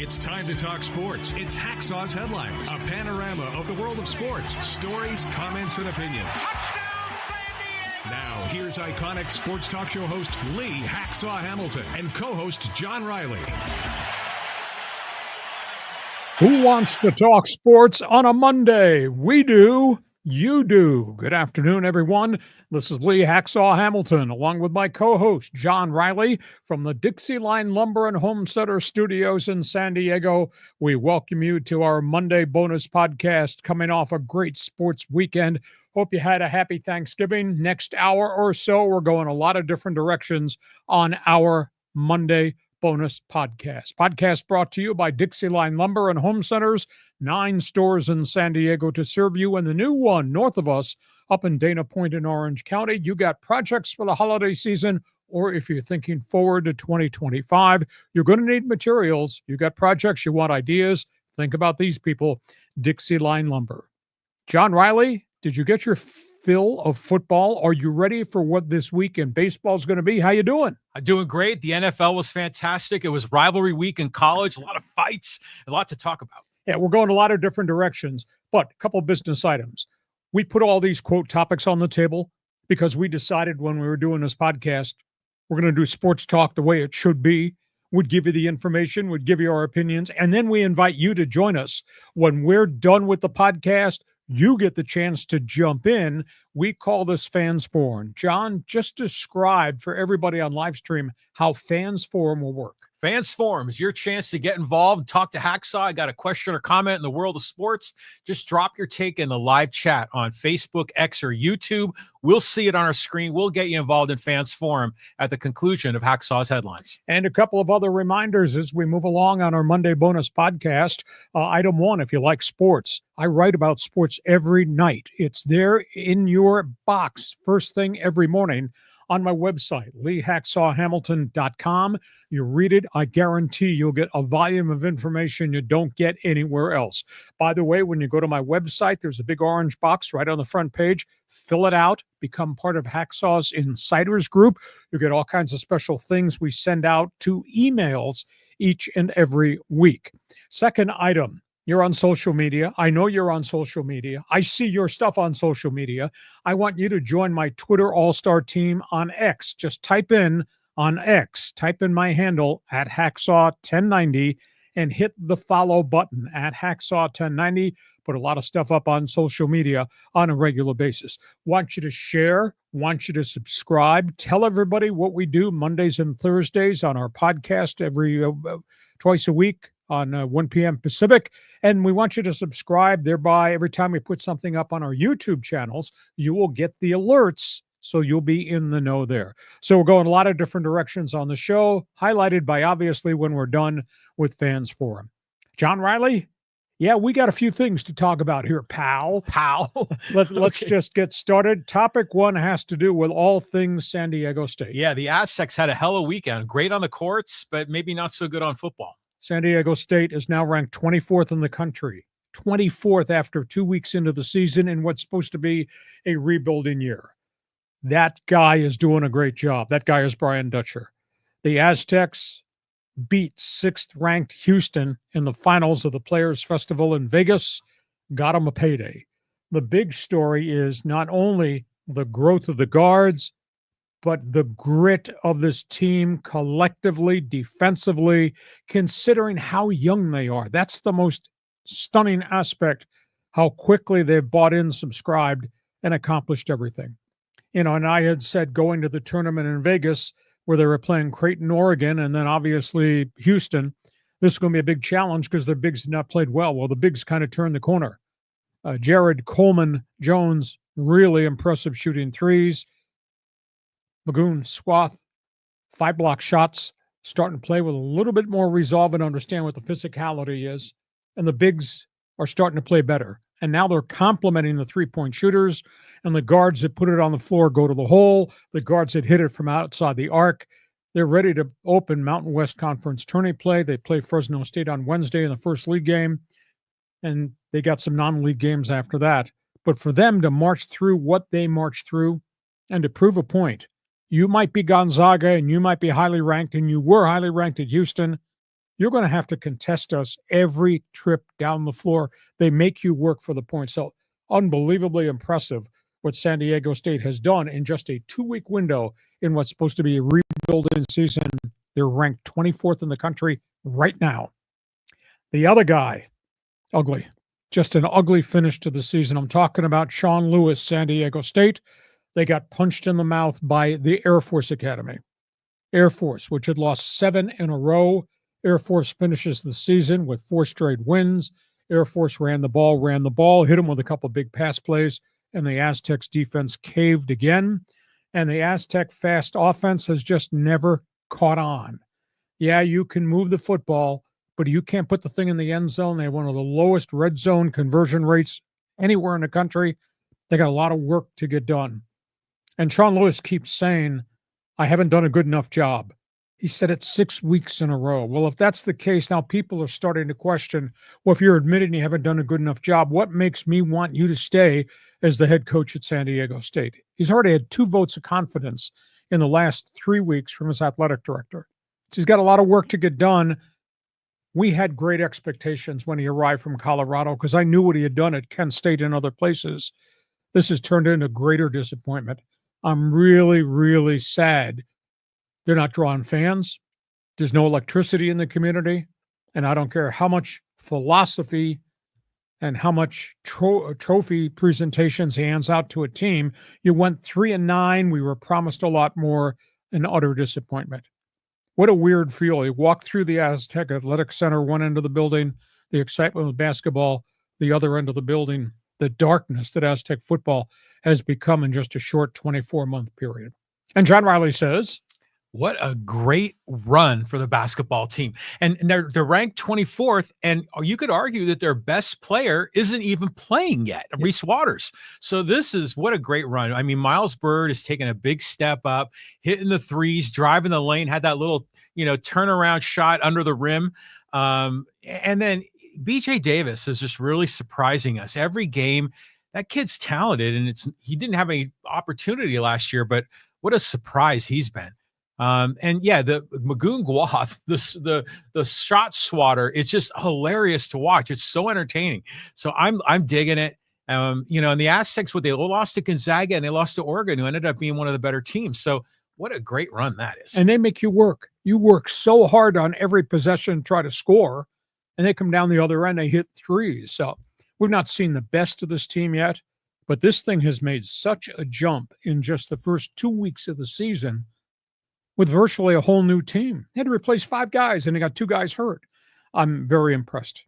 It's time to talk sports. It's Hacksaw's Headlines, a panorama of the world of sports, stories, comments, and opinions. Now, here's iconic sports talk show host Lee Hacksaw Hamilton and co-host John Riley. Who wants to talk sports on a Monday? We do. You do. Good afternoon, everyone. This is Lee Hacksaw Hamilton, along with my co-host, John Riley, from the DIXIELINE Lumber and Home Center Studios in San Diego. We welcome you to our Monday bonus podcast coming off a great sports weekend. Hope you had a happy Thanksgiving. Next hour or so, we're going a lot of different directions on our Monday bonus podcast. Podcast brought to you by DIXIELINE Lumber and Home Centers, 9 stores in San Diego to serve you, and the new one north of us up in Dana Point in Orange County. You got projects for the holiday season, or if you're thinking forward to 2025, you're going to need materials. You got projects, you want ideas. Think about these people, DIXIELINE Lumber. John Riley, did you get your fill of football? Are you ready for what this week in baseball is going to be? How you doing? I'm doing great. The NFL was fantastic. It was rivalry week in college, a lot of fights, a lot to talk about. Yeah, we're going a lot of different directions, but a couple of business items. We put all these quote topics on the table because we decided when we were doing this podcast, we're going to do sports talk the way it should be. We'd give you the information, we'd give you our opinions, and then we invite you to join us. When we're done with the podcast, you get the chance to jump in. We call this Fans Forum. John, just describe for everybody on live stream how Fans Forum will work. Fans Forum is your chance to get involved and talk to Hacksaw. I got a question or comment in the world of sports. Just drop your take in the live chat on Facebook, X, or YouTube. We'll see it on our screen. We'll get you involved in Fans Forum at the conclusion of Hacksaw's Headlines. And a couple of other reminders as we move along on our Monday bonus podcast. Item 1, if you like sports, I write about sports every night. It's there in your box first thing every morning on my website, leehacksawhamilton.com. You read it, I guarantee you'll get a volume of information you don't get anywhere else. By the way, when you go to my website, there's a big orange box right on the front page. Fill it out, become part of Hacksaw's Insiders Group. You get all kinds of special things we send out to emails each and every week. Second item, you're on social media. I know you're on social media. I see your stuff on social media. I want you to join my Twitter All-Star team on X. Just type in on X, type in my handle at Hacksaw1090 and hit the follow button at Hacksaw1090. Put a lot of stuff up on social media on a regular basis. Want you to share, want you to subscribe. Tell everybody what we do Mondays and Thursdays on our podcast every twice a week on 1 p.m. Pacific. And we want you to subscribe. Thereby, every time we put something up on our YouTube channels, you will get the alerts, so you'll be in the know there. So we're going a lot of different directions on the show, highlighted by, obviously, when we're done with Fans Forum. John Riley? Yeah, we got a few things to talk about here, pal. Let's just get started. Topic 1 has to do with all things San Diego State. Yeah, the Aztecs had a hell of a weekend. Great on the courts, but maybe not so good on football. San Diego State is now ranked 24th in the country, 24th after 2 weeks into the season in what's supposed to be a rebuilding year. That guy is doing a great job. That guy is Brian Dutcher. The Aztecs beat 6th-ranked Houston in the finals of the Players Festival in Vegas, got them a payday. The big story is not only the growth of the guards, but the grit of this team collectively, defensively, considering how young they are. That's the most stunning aspect, how quickly they've bought in, subscribed, and accomplished everything. You know, and I had said going to the tournament in Vegas where they were playing Creighton, Oregon, and then obviously Houston, this is going to be a big challenge because their bigs did not play well. Well, the bigs kind of turned the corner. Jared Coleman Jones, really impressive shooting threes. Magoon Swath, 5-block shots, starting to play with a little bit more resolve and understand what the physicality is. And the bigs are starting to play better. And now they're complementing the three-point shooters, and the guards that put it on the floor go to the hole. The guards that hit it from outside the arc. They're ready to open Mountain West Conference tourney play. They play Fresno State on Wednesday in the first league game, and they got some non-league games after that. But for them to march through what they marched through and to prove a point, you might be Gonzaga and you might be highly ranked, and you were highly ranked at Houston. you're going to have to contest us every trip down the floor. They make you work for the points. So unbelievably impressive what San Diego State has done in just a 2-week window in what's supposed to be a rebuilding season. They're ranked 24th in the country right now. The other guy, ugly. Just an ugly finish to the season. I'm talking about Sean Lewis, San Diego State. They got punched in the mouth by the Air Force Academy. Air Force, which had lost 7 in a row. Air Force finishes the season with 4 straight wins. Air Force ran the ball, hit them with a couple big pass plays, and the Aztecs defense caved again. And the Aztec fast offense has just never caught on. Yeah, you can move the football, but you can't put the thing in the end zone. They have one of the lowest red zone conversion rates anywhere in the country. They got a lot of work to get done. And Sean Lewis keeps saying, I haven't done a good enough job. He said it 6 weeks in a row. Well, if that's the case, now people are starting to question, well, if you're admitting you haven't done a good enough job, what makes me want you to stay as the head coach at San Diego State? He's already had 2 votes of confidence in the last 3 weeks from his athletic director. So he's got a lot of work to get done. We had great expectations when he arrived from Colorado because I knew what he had done at Kent State and other places. This has turned into greater disappointment. I'm really, really sad. They're not drawing fans. There's no electricity in the community. And I don't care how much philosophy and how much trophy presentations he hands out to a team. You went 3-9. We were promised a lot more. An utter disappointment. What a weird feel. You walk through the Aztec Athletic Center, one end of the building, the excitement of basketball, the other end of the building, the darkness that Aztec football has become in just a short 24-month period. And John Riley says, what a great run for the basketball team. And they're ranked 24th, and you could argue that their best player isn't even playing yet, Reese Waters. So this is what a great run. I mean, Miles Bird has taken a big step up, hitting the threes, driving the lane, had that little, turnaround shot under the rim. And then BJ Davis is just really surprising us every game. That kid's talented, and he didn't have any opportunity last year, but what a surprise he's been. And yeah, the Magoon Guath, the shot swatter, it's just hilarious to watch. It's so entertaining. So I'm digging it. And the Aztecs, they lost to Gonzaga and they lost to Oregon, who ended up being one of the better teams. So what a great run that is. And they make you work. You work so hard on every possession, try to score, and they come down the other end, they hit threes. So we've not seen the best of this team yet, but this thing has made such a jump in just the first 2 weeks of the season with virtually a whole new team. They had to replace 5 guys, and they got 2 guys hurt. I'm very impressed.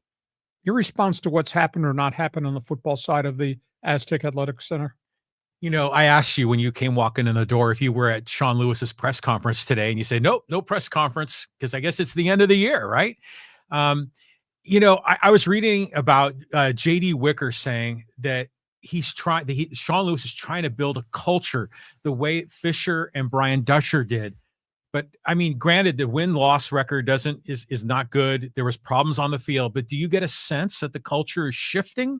Your response to what's happened or not happened on the football side of the Aztec Athletic Center? I asked you when you came walking in the door if you were at Sean Lewis's press conference today, and you said, nope, no press conference, because I guess it's the end of the year, right? I was reading about J.D. Wicker saying that Sean Lewis is trying to build a culture the way Fisher and Brian Dutcher did. But I mean, granted, the win-loss record is not good. There was problems on the field, but do you get a sense that the culture is shifting?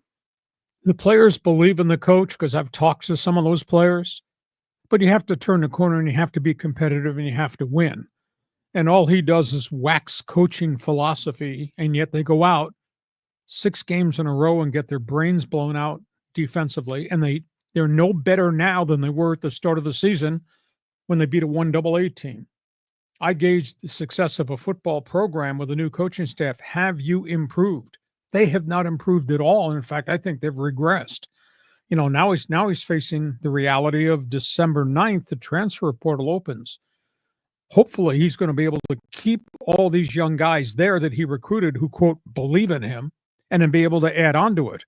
The players believe in the coach because I've talked to some of those players, but you have to turn the corner and you have to be competitive and you have to win. And all he does is wax coaching philosophy, and yet they go out 6 games in a row and get their brains blown out defensively, and they're no better now than they were at the start of the season when they beat a 1AA team. I gauge the success of a football program with a new coaching staff. Have you improved? They have not improved at all. In fact, I think they've regressed. Now he's facing the reality of December 9th, the transfer portal opens. Hopefully he's going to be able to keep all these young guys there that he recruited who, quote, believe in him, and then be able to add on to it.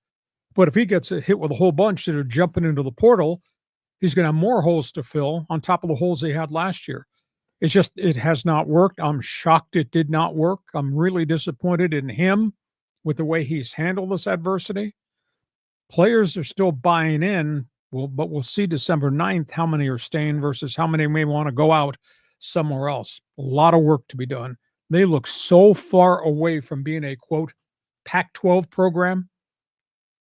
But if he gets hit with a whole bunch that are jumping into the portal, he's going to have more holes to fill on top of the holes he had last year. It has not worked. I'm shocked it did not work. I'm really disappointed in him with the way he's handled this adversity. Players are still buying in, but we'll see December 9th how many are staying versus how many may want to go out somewhere else. A lot of work to be done. They look so far away from being a, quote, Pac-12 program.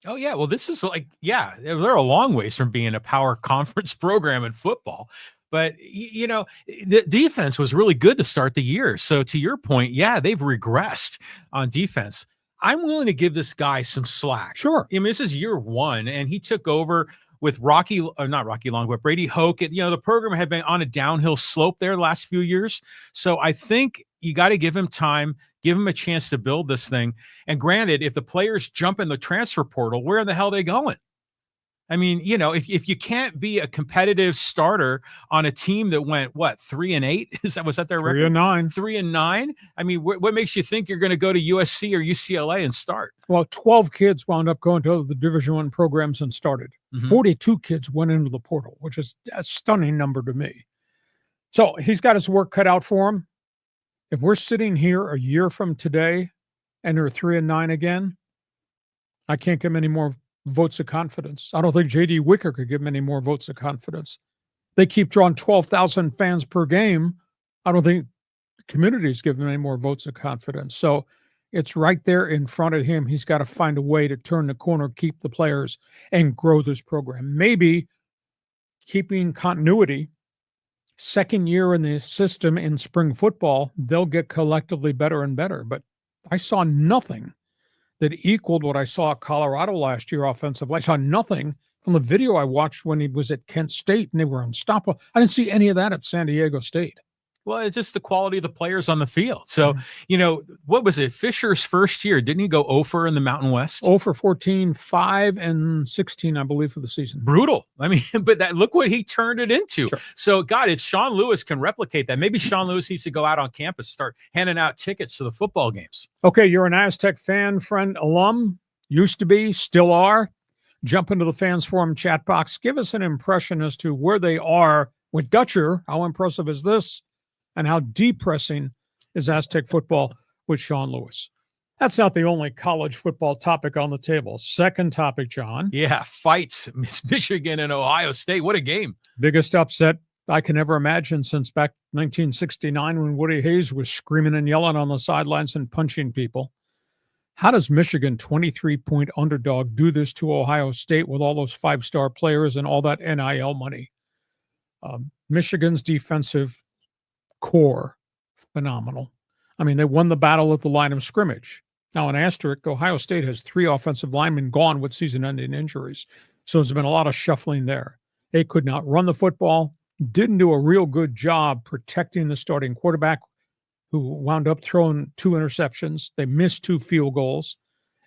Oh, yeah. Well, this is they're a long ways from being a power conference program in football. But, the defense was really good to start the year. So to your point, yeah, they've regressed on defense. I'm willing to give this guy some slack. Sure. I mean, this is year one, and he took over with not Rocky Long, but Brady Hoke. The program had been on a downhill slope there the last few years. So I think you got to give him time, give him a chance to build this thing. And granted, if the players jump in the transfer portal, where in the hell are they going? I mean, if you can't be a competitive starter on a team that went 3-8, was that their record? 3-9. 3-9. I mean, what makes you think you're going to go to USC or UCLA and start? Well, 12 kids wound up going to the Division I programs and started. 42 kids went into the portal, which is a stunning number to me. So he's got his work cut out for him. If we're sitting here a year from today and they're 3-9 again, I can't give him any more votes of confidence. I don't think J.D. Wicker could give him any more votes of confidence. They keep drawing 12,000 fans per game. I don't think the community's giving him any more votes of confidence. So it's right there in front of him. He's got to find a way to turn the corner, keep the players, and grow this program. Maybe keeping continuity, second year in the system in spring football, they'll get collectively better and better. But I saw nothing that equaled what I saw at Colorado last year offensively. I saw nothing from the video I watched when he was at Kent State and they were unstoppable. I didn't see any of that at San Diego State. Well, it's just the quality of the players on the field. So, what was it? Fisher's first year, didn't he go 0 in the Mountain West? 0 for 14, 5 and 16, I believe, for the season. Brutal. I mean, but look what he turned it into. Sure. So, God, if Sean Lewis can replicate that, maybe Sean Lewis needs to go out on campus, start handing out tickets to the football games. Okay, you're an Aztec fan, friend, alum, used to be, still are. Jump into the Fans Forum chat box. Give us an impression as to where they are with Dutcher. How impressive is this? And how depressing is Aztec football with Sean Lewis? That's not the only college football topic on the table. Second topic, John. Yeah, fights. Michigan and Ohio State. What a game. Biggest upset I can ever imagine since back 1969 when Woody Hayes was screaming and yelling on the sidelines and punching people. How does Michigan, 23-point underdog, do this to Ohio State with all those five-star players and all that NIL money? Michigan's defensive core, phenomenal. I mean, they won the battle at the line of scrimmage. Now, an asterisk, Ohio State has 3 offensive linemen gone with season-ending injuries. So there's been a lot of shuffling there. They could not run the football, didn't do a real good job protecting the starting quarterback, who wound up throwing 2 interceptions. They missed 2 field goals.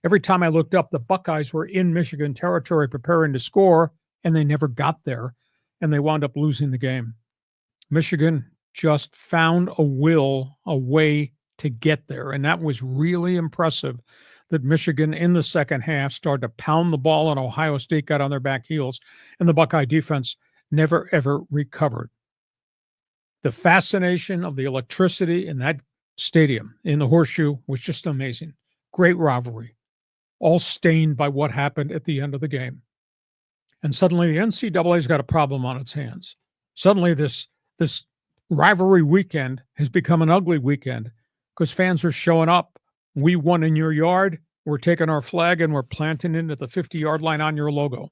Every time I looked up, the Buckeyes were in Michigan territory preparing to score, and they never got there, and they wound up losing the game. Michigan just found a way to get there, and that was really impressive that Michigan in the second half started to pound the ball, and Ohio State got on their back heels, and the Buckeye defense never, ever recovered. The fascination of the electricity in that stadium, in the Horseshoe, was just amazing. Great rivalry, all stained by what happened at the end of the game. And suddenly the NCAA's got a problem on its hands. Suddenly this rivalry weekend has become an ugly weekend because fans are showing up. We won in your yard. We're taking our flag and we're planting it at the 50-yard line on your logo.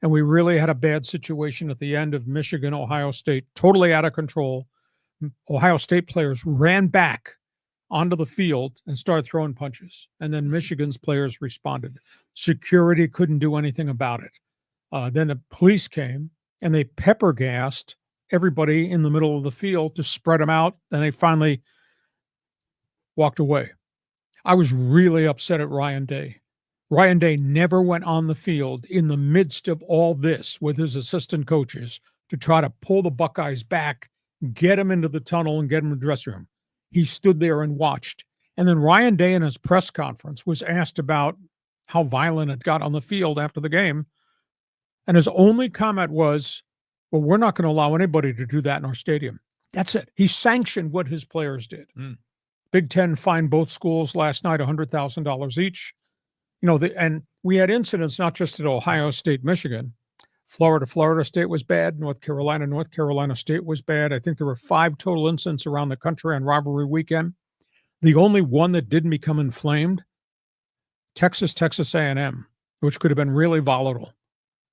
And we really had a bad situation at the end of Michigan, Ohio State, totally out of control. Ohio State players ran back onto the field and started throwing punches. And then Michigan's players responded. Security couldn't do anything about it. Then the police came and they pepper gassed everybody in the middle of the field to spread them out. And they finally walked away. I was really upset at Ryan Day. Ryan Day never went on the field in the midst of all this with his assistant coaches to try to pull the Buckeyes back, get them into the tunnel, and get them to the dressing room. He stood there and watched. And then Ryan Day in his press conference was asked about how violent it got on the field after the game. And his only comment was, well, we're not going to allow anybody to do that in our stadium. That's it. He sanctioned what his players did. Big Ten fined both schools last night $100,000 each. And we had incidents not just at Ohio State, Michigan. Florida State was bad. North Carolina State was bad. I think there were 5 total incidents around the country on rivalry weekend. The only one that didn't become inflamed, Texas A&M, which could have been really volatile.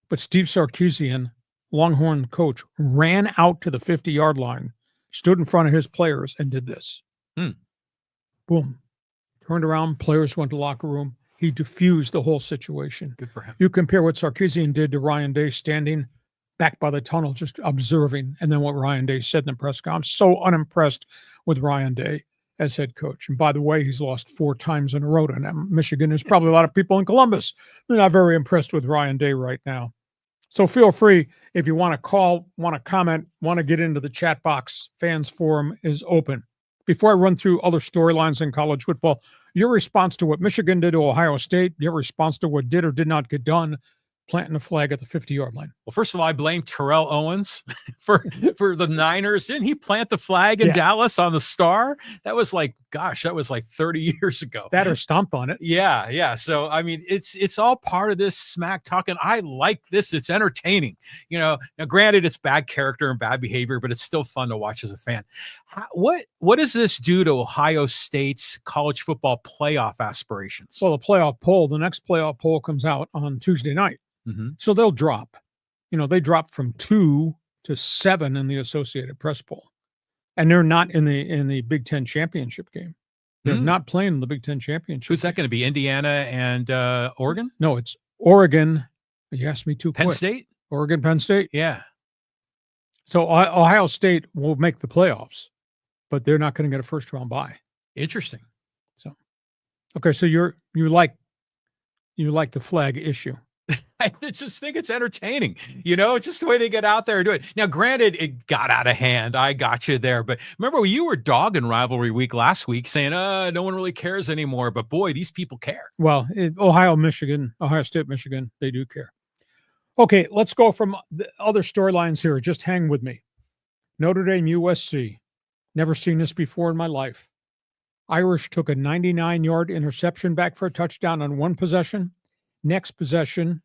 But Steve Sarkisian Longhorn coach ran out to the 50-yard line, stood in front of his players, and did this. Boom. Turned around, players went to the locker room. He diffused the whole situation. Good for him. You compare what Sarkisian did to Ryan Day standing back by the tunnel, just observing, and then what Ryan Day said in the press conference. I'm so unimpressed with Ryan Day as head coach. And by the way, he's lost 4 times in a row to Michigan. There's probably a lot of people in Columbus who are not very impressed with Ryan Day right now. So feel free, if you want to call, want to comment, want to get into the chat box, fans forum is open. Before I run through other storylines in college football, your response to what Michigan did to Ohio State, your response to what did or did not get done, planting a flag at the 50-yard line. Well, first of all, I blame Terrell Owens for the Niners. Didn't he plant the flag in Dallas on the Star? That was like 30 years ago. That or stomped on it. Yeah. So, I mean, it's all part of this smack talking. I like this. It's entertaining. Now granted, it's bad character and bad behavior, but it's still fun to watch as a fan. What does this do to Ohio State's college football playoff aspirations? Well, the next playoff poll comes out on Tuesday night. So they'll drop. They dropped from 2 to 7 in the Associated Press poll. And they're not in the Big Ten championship game. They're not playing in the Big Ten championship. Who's that going to be? Indiana and Oregon? No, it's Oregon. You asked me too quick. Penn State? Oregon, Penn State? Yeah. So Ohio State will make the playoffs, but they're not going to get a first-round bye. Interesting. So, okay, so you like the flag issue. I just think it's entertaining, just the way they get out there and do it. Now, granted, it got out of hand. I got you there. But remember, you were dogging rivalry week last week saying, no one really cares anymore. But boy, these people care. Well, Ohio State, Michigan, they do care. Okay, let's go from the other storylines here. Just hang with me. Notre Dame, USC. Never seen this before in my life. Irish took a 99-yard interception back for a touchdown on one possession. Next possession,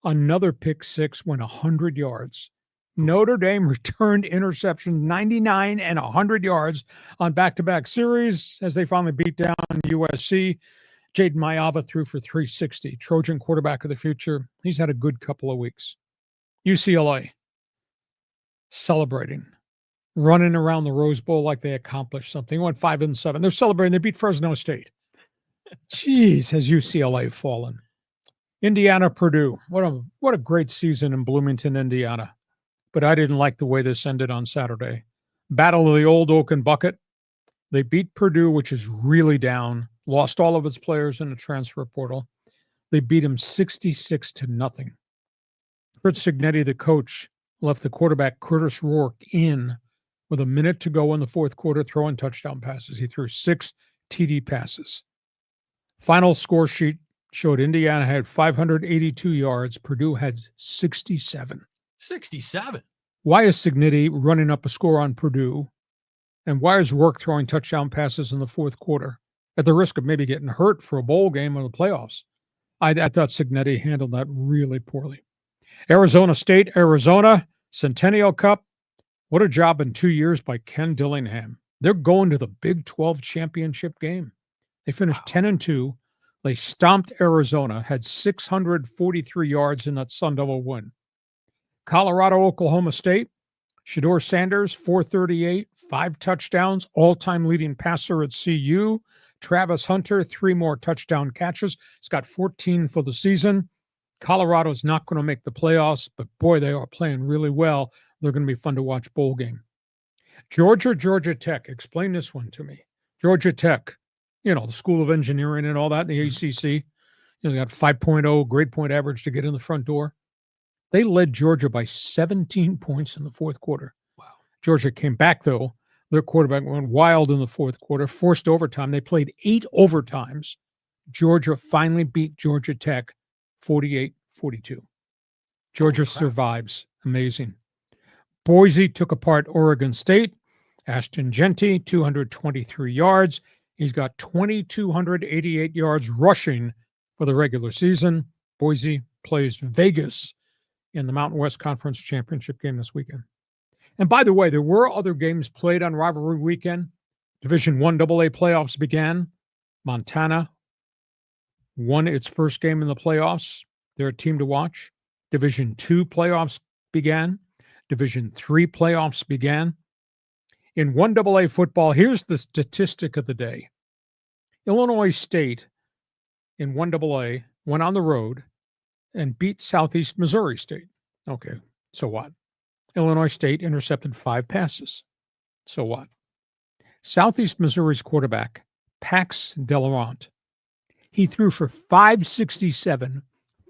another pick six went 100 yards. Notre Dame returned interceptions 99 and 100 yards on back-to-back series as they finally beat down USC. Jaden Mayava threw for 360. Trojan quarterback of the future. He's had a good couple of weeks. UCLA celebrating, running around the Rose Bowl like they accomplished something. Went 5-7. They're celebrating. They beat Fresno State. Jeez, has UCLA fallen? Indiana, Purdue. What a great season in Bloomington, Indiana. But I didn't like the way this ended on Saturday. Battle of the Old Oaken Bucket. They beat Purdue, which is really down. Lost all of its players in the transfer portal. They beat him 66-0. Kurt Cignetti, the coach, left the quarterback Curtis Rourke in with a minute to go in the fourth quarter, throwing touchdown passes. He threw 6 TD passes. Final score sheet showed Indiana had 582 yards. Purdue had 67. 67? Why is Cignetti running up a score on Purdue? And why is Rourke throwing touchdown passes in the fourth quarter at the risk of maybe getting hurt for a bowl game or the playoffs? I thought Cignetti handled that really poorly. Arizona State, Arizona, Centennial Cup. What a job in 2 years by Ken Dillingham. They're going to the Big 12 championship game. They finished 10-2. They stomped Arizona, had 643 yards in that Sun Devil win. Colorado, Oklahoma State. Shedeur Sanders, 438, 5 touchdowns, all-time leading passer at CU. Travis Hunter, 3 more touchdown catches. He's got 14 for the season. Colorado's not going to make the playoffs, but boy, they are playing really well. They're going to be fun to watch bowl game. Georgia Tech. Explain this one to me. Georgia Tech, the School of Engineering and all that, the ACC. They got 5.0 grade point average to get in the front door. They led Georgia by 17 points in the fourth quarter. Wow. Georgia came back, though. Their quarterback went wild in the fourth quarter, forced overtime. They played 8 overtimes. Georgia finally beat Georgia Tech 48-42. Georgia survives. Amazing. Boise took apart Oregon State. Ashton Genty, 223 yards. He's got 2,288 yards rushing for the regular season. Boise plays Vegas in the Mountain West Conference Championship game this weekend. And by the way, there were other games played on rivalry weekend. Division I AA playoffs began. Montana won its first game in the playoffs. They're a team to watch. Division II playoffs began. Division III playoffs began. In 1AA football, here's the statistic of the day. Illinois State in 1AA went on the road and beat Southeast Missouri State. Okay, so what? Illinois State intercepted 5 passes. So what? Southeast Missouri's quarterback, Pax Delarant, he threw for 567,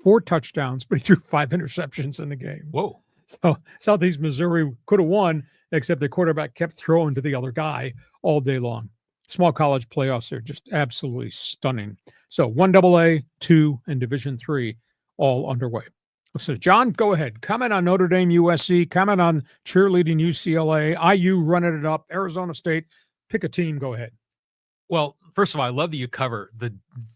4 touchdowns, but he threw 5 interceptions in the game. Whoa. So Southeast Missouri could have won, except the quarterback kept throwing to the other guy all day long. Small college playoffs are just absolutely stunning. So 1AA, 2, and Division III all underway. So, John, go ahead. Comment on Notre Dame, USC. Comment on cheerleading UCLA. IU running it up. Arizona State. Pick a team. Go ahead. Well, first of all, I love that you cover the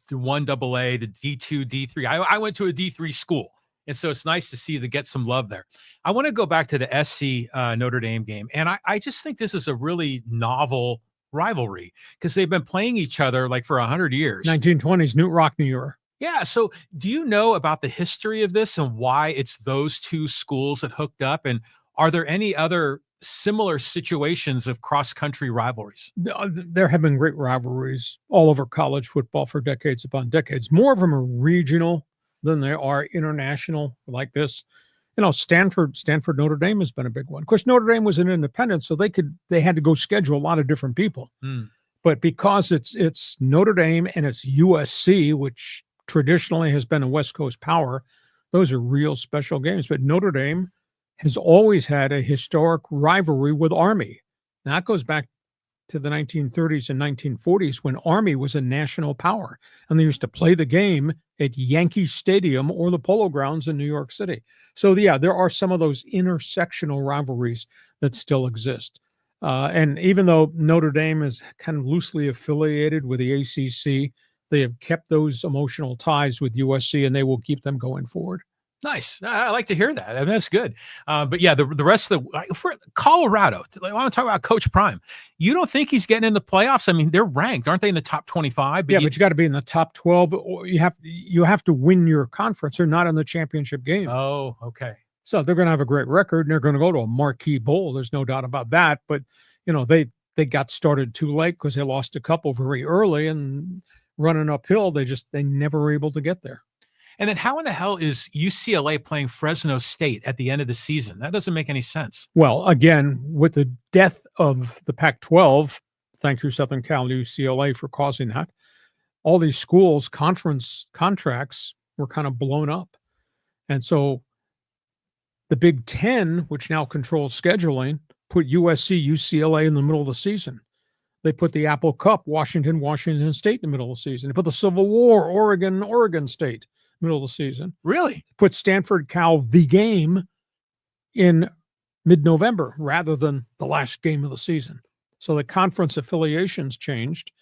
1AA, the D2, D3. I went to a D3 school, and so it's nice to see the get some love there. I want to go back to the SC Notre Dame game, and I just think this is a really novel rivalry because they've been playing each other like for 100 years. 1920s, Newt Rockne era. Yeah. So do you know about the history of this and why it's those two schools that hooked up? And are there any other similar situations of cross-country rivalries? There have been great rivalries all over college football for decades upon decades. More of them are regional than they are international like this. You know, Stanford, Notre Dame has been a big one. Of course, Notre Dame was an independent, so they had to go schedule a lot of different people. But because it's Notre Dame and it's USC, which traditionally has been a West Coast power, those are real special games. But Notre Dame has always had a historic rivalry with Army. Now, that goes back to the 1930s and 1940s when Army was a national power. And they used to play the game at Yankee Stadium or the Polo Grounds in New York City. So, yeah, there are some of those intersectional rivalries that still exist. And even though Notre Dame is kind of loosely affiliated with the ACC, they have kept those emotional ties with USC, and they will keep them going forward. Nice. I like to hear that. I mean, that's good. But yeah, the rest of for Colorado, I want to talk about Coach Prime. You don't think he's getting in the playoffs? I mean, they're ranked, aren't they, in the top 25? But you got to be in the top 12. Or you have to win your conference. They're not in the championship game. Oh, okay. So they're going to have a great record, and they're going to go to a marquee bowl. There's no doubt about that. But you know, they got started too late because they lost a couple very early, and running uphill, they never were able to get there. And then how in the hell is UCLA playing Fresno State at the end of the season? That doesn't make any sense. Well, again, with the death of the Pac-12, thank you, Southern Cal, UCLA, for causing that, all these schools' conference contracts were kind of blown up. And so the Big Ten, which now controls scheduling, put USC, UCLA in the middle of the season. They put the Apple Cup, Washington State in the middle of the season. They put the Civil War, Oregon State, middle of the season. Really? Put Stanford Cal the game in mid-November rather than the last game of the season. So the conference affiliations changed,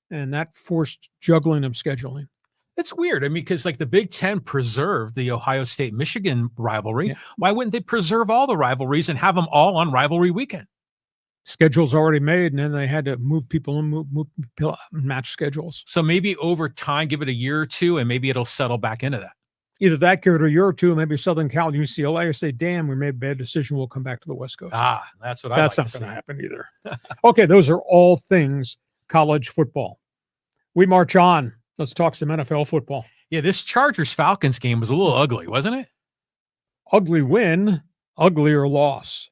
and that forced juggling of scheduling. It's weird. I mean, because like the Big Ten preserved the Ohio State-Michigan rivalry. Yeah. Why wouldn't they preserve all the rivalries and have them all on rivalry weekend? Schedules already made, and then they had to move people and move match schedules. So maybe over time, give it a year or two, and maybe it'll settle back into that. Either that, give it a year or two, and maybe Southern Cal, UCLA, or say, damn, we made a bad decision. We'll come back to the West Coast. That's what That's not going to happen either. Okay, those are all things college football. We march on. Let's talk some NFL football. Yeah, this Chargers-Falcons game was a little ugly, wasn't it? Ugly win, uglier loss.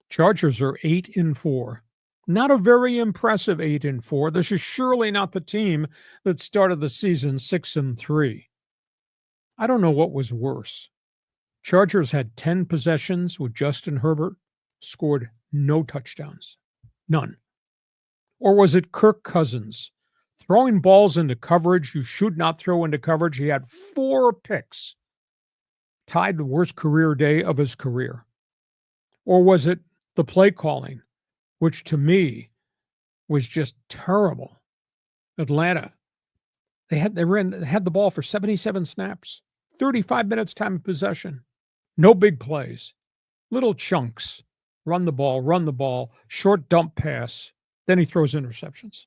Chargers are 8-4. Not a very impressive 8-4. This is surely not the team that started the season 6-3. I don't know what was worse. Chargers had 10 possessions with Justin Herbert, scored no touchdowns. None. Or was it Kirk Cousins throwing balls into coverage you should not throw into coverage? He had 4 picks, tied the worst career day of his career. Or was it the play calling, which to me was just terrible? Atlanta, they had the ball for 77 snaps, 35 minutes time of possession, no big plays, little chunks, run the ball, short dump pass, then he throws interceptions.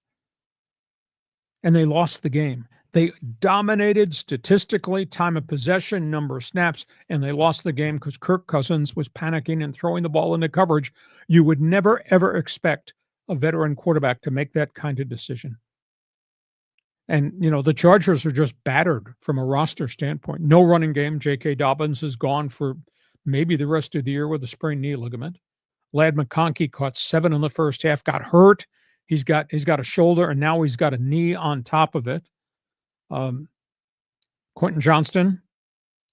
And they lost the game. They dominated statistically, time of possession, number of snaps, and they lost the game because Kirk Cousins was panicking and throwing the ball into coverage. You would never, ever expect a veteran quarterback to make that kind of decision. And, the Chargers are just battered from a roster standpoint. No running game. J.K. Dobbins is gone for maybe the rest of the year with a sprained knee ligament. Ladd McConkey caught 7 in the first half, got hurt. He's got a shoulder, and now he's got a knee on top of it. Quentin Johnston,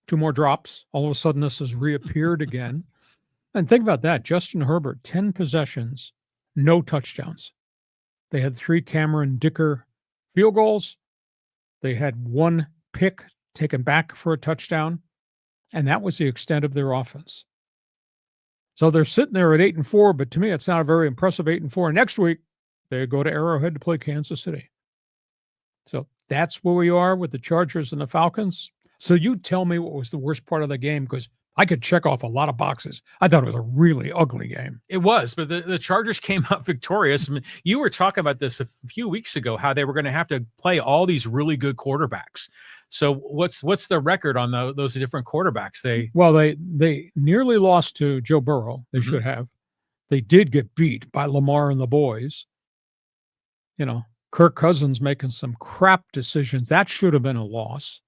2 more drops. All of a sudden, this has reappeared again. And think about that. Justin Herbert, 10 possessions, no touchdowns. They had 3 Cameron Dicker field goals. They had 1 pick taken back for a touchdown. And that was the extent of their offense. So they're sitting there at 8-4, but to me, it's not a very impressive 8-4. Next week, they go to Arrowhead to play Kansas City. So that's where we are with the Chargers and the Falcons. So you tell me what was the worst part of the game, because I could check off a lot of boxes. I thought it was a really ugly game. It was, but the Chargers came out victorious. I mean, you were talking about this a few weeks ago, how they were going to have to play all these really good quarterbacks. So what's the record on those different quarterbacks? They nearly lost to Joe Burrow. They should have. They did get beat by Lamar and the boys. Kirk Cousins making some crap decisions. That should have been a loss.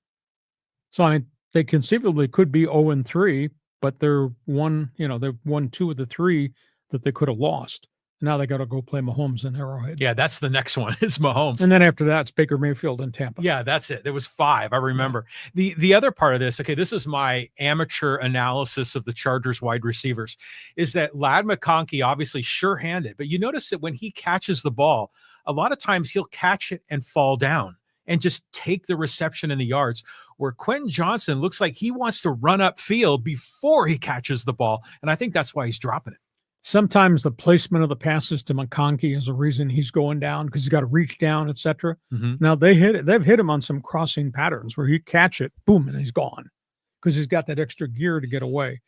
So, they conceivably could be 0-3, but they're they've won 2 of the 3 that they could have lost. Now they got to go play Mahomes in Arrowhead. Yeah, that's the next one. It's Mahomes. And then after that, it's Baker Mayfield in Tampa. Yeah, that's it. There was 5. I remember. The other part of this, okay, this is my amateur analysis of the Chargers wide receivers, is that Ladd McConkey, obviously sure-handed, but you notice that when he catches the ball, a lot of times he'll catch it and fall down and just take the reception and the yards, where Quentin Johnston looks like he wants to run upfield before he catches the ball, and I think that's why he's dropping it. Sometimes the placement of the passes to McConkey is a reason he's going down, because he's got to reach down, etc. Now they've hit him on some crossing patterns where he catch it, boom, and he's gone, because he's got that extra gear to get away.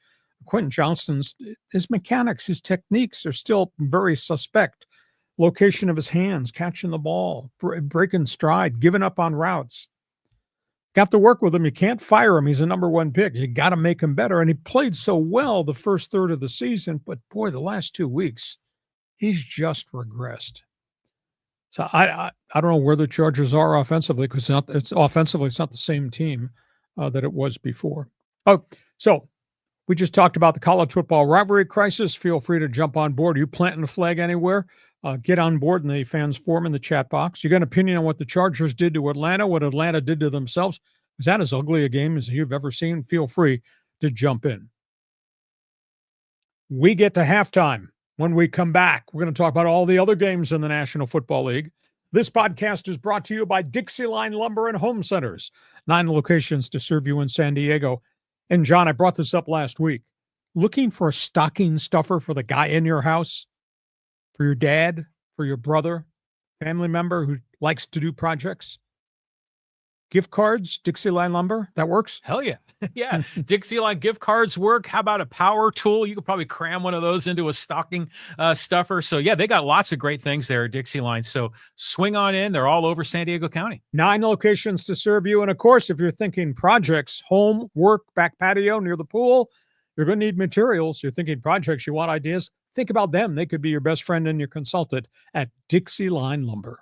Quentin Johnston's, his mechanics, his techniques are still very suspect. Location of his hands, catching the ball, breaking stride, giving up on routes. Got to work with him. You can't fire him. He's a number 1 pick. You got to make him better. And he played so well the first third of the season, but boy, the last 2 weeks, he's just regressed. So I don't know where the Chargers are offensively, because it's offensively, it's not the same team that it was before. Oh, so we just talked about the college football rivalry crisis. Feel free to jump on board. Are you planting a flag anywhere? Get on board in the fans forum in the chat box. You got an opinion on what the Chargers did to Atlanta, what Atlanta did to themselves? Is that as ugly a game as you've ever seen? Feel free to jump in. We get to halftime. When we come back, we're going to talk about all the other games in the National Football League. This podcast is brought to you by DIXIELINE Lumber and Home Centers. 9 locations to serve you in San Diego. And John, I brought this up last week. Looking for a stocking stuffer for the guy in your house? For your dad, for your brother, family member who likes to do projects? Gift cards, DIXIELINE Lumber, that works? Hell yeah. Yeah. DIXIELINE gift cards work. How about a power tool? You could probably cram one of those into a stocking stuffer. So yeah, they got lots of great things there at DIXIELINE. So swing on in. They're all over San Diego County. 9 locations to serve you. And of course, if you're thinking projects, home, work, back patio, near the pool, you're going to need materials. You're thinking projects, you want ideas, think about them. They could be your best friend and your consultant at DIXIELINE Lumber.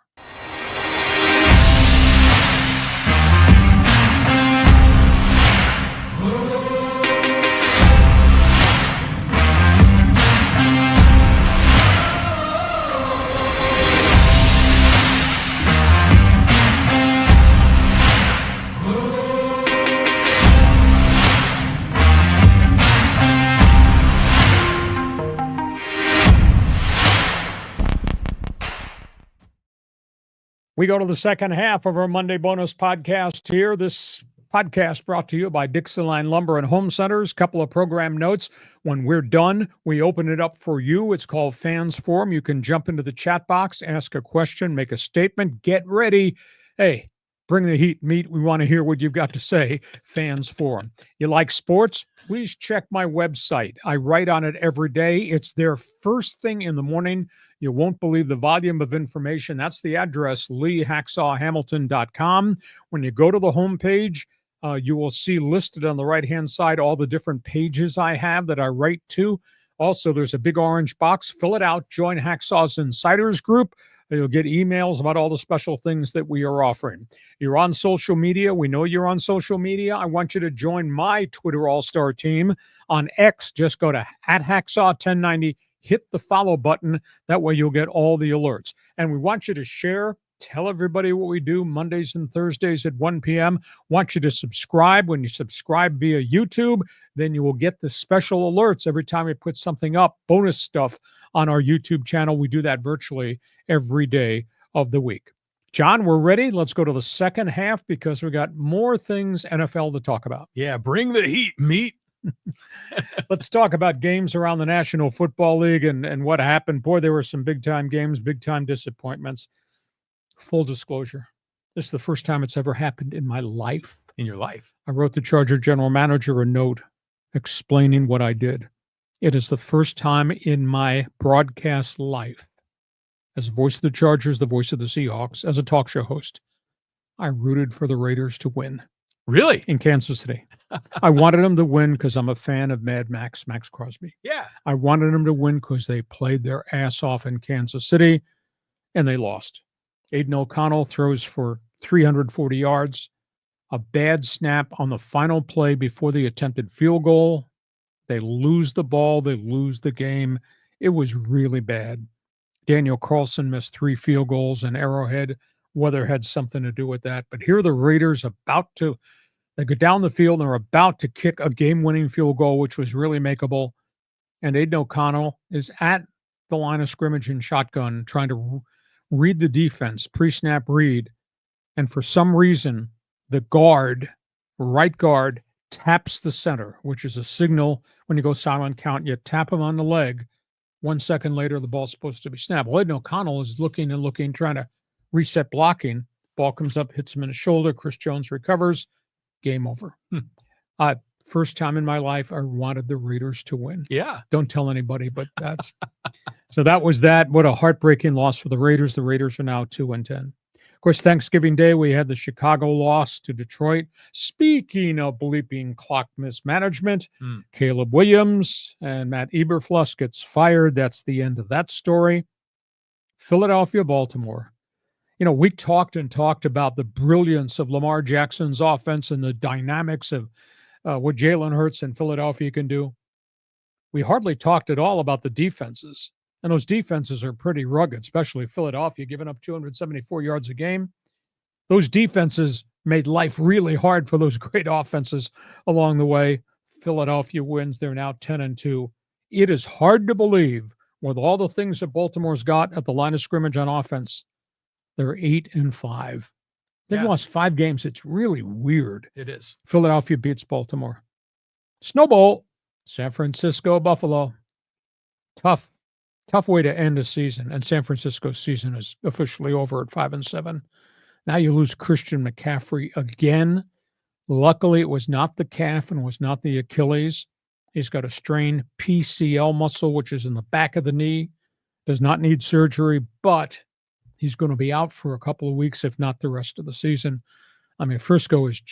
We go to the second half of our Monday bonus podcast here. This podcast brought to you by DIXIELINE Lumber and Home Centers. Couple of program notes. When we're done, we open it up for you. It's called Fans Forum. You can jump into the chat box, ask a question, make a statement, get ready. Hey, bring the heat, meat. We want to hear what you've got to say. Fans Forum. You like sports? Please check my website. I write on it every day. It's there first thing in the morning. You won't believe the volume of information. That's the address, leehacksawhamilton.com. When you go to the homepage, you will see listed on the right-hand side all the different pages I have that I write to. Also, there's a big orange box. Fill it out. Join Hacksaw's Insiders Group. You'll get emails about all the special things that we are offering. You're on social media. We know you're on social media. I want you to join my Twitter All-Star team on X. Just go to @Hacksaw1090. Hit the follow button. That way you'll get all the alerts. And we want you to share. Tell everybody what we do Mondays and Thursdays at 1 p.m. Want you to subscribe. When you subscribe via YouTube, then you will get the special alerts every time we put something up, bonus stuff on our YouTube channel. We do that virtually every day of the week. John, we're ready. Let's go to the second half because we got more things NFL to talk about. Yeah, bring the heat, meat. Let's talk about games around the National Football League and what happened. Boy, there were some big-time games, big-time disappointments. Full disclosure, this is the first time it's ever happened in my life. In your life? I wrote the Charger general manager a note explaining what I did. It is the first time in my broadcast life, as voice of the Chargers, the voice of the Seahawks, as a talk show host, I rooted for the Raiders to win. Really? In Kansas City. I wanted them to win because I'm a fan of Mad Max Crosby. Yeah. I wanted them to win because they played their ass off in Kansas City, and they lost. Aiden O'Connell throws for 340 yards, a bad snap on the final play before the attempted field goal. They lose the ball. They lose the game. It was really bad. Daniel Carlson missed 3 field goals in Arrowhead. Weather had something to do with that. But here are the Raiders they go down the field and they're about to kick a game-winning field goal, which was really makeable. And Aiden O'Connell is at the line of scrimmage in shotgun trying to read the defense, pre-snap read. And for some reason, the right guard, taps the center, which is a signal when you go silent count. You tap him on the leg. 1 second later, the ball's supposed to be snapped. Well, Aiden O'Connell is looking, trying to reset blocking. Ball comes up, hits him in the shoulder. Chris Jones recovers. Game over. First time in my life I wanted the Raiders to win. Yeah. Don't tell anybody, but that's so that was that. What a heartbreaking loss for the Raiders. The Raiders are now 2-10. Of course, Thanksgiving Day, we had the Chicago loss to Detroit. Speaking of bleeping clock mismanagement, Caleb Williams and Matt Eberflus gets fired. That's the end of that story. Philadelphia, Baltimore. We talked about the brilliance of Lamar Jackson's offense and the dynamics of what Jalen Hurts and Philadelphia can do. We hardly talked at all about the defenses. And those defenses are pretty rugged, especially Philadelphia, giving up 274 yards a game. Those defenses made life really hard for those great offenses along the way. Philadelphia wins. They're now 10-2. It is hard to believe, with all the things that Baltimore's got at the line of scrimmage on offense, they're 8-5. They've lost 5 games. It's really weird. It is. Philadelphia beats Baltimore. Snowball, San Francisco, Buffalo. Tough way to end a season. And San Francisco's season is officially over at 5-7. Now you lose Christian McCaffrey again. Luckily, it was not the calf and was not the Achilles. He's got a strained PCL muscle, which is in the back of the knee. Does not need surgery, but he's going to be out for a couple of weeks, if not the rest of the season. I mean, Frisco is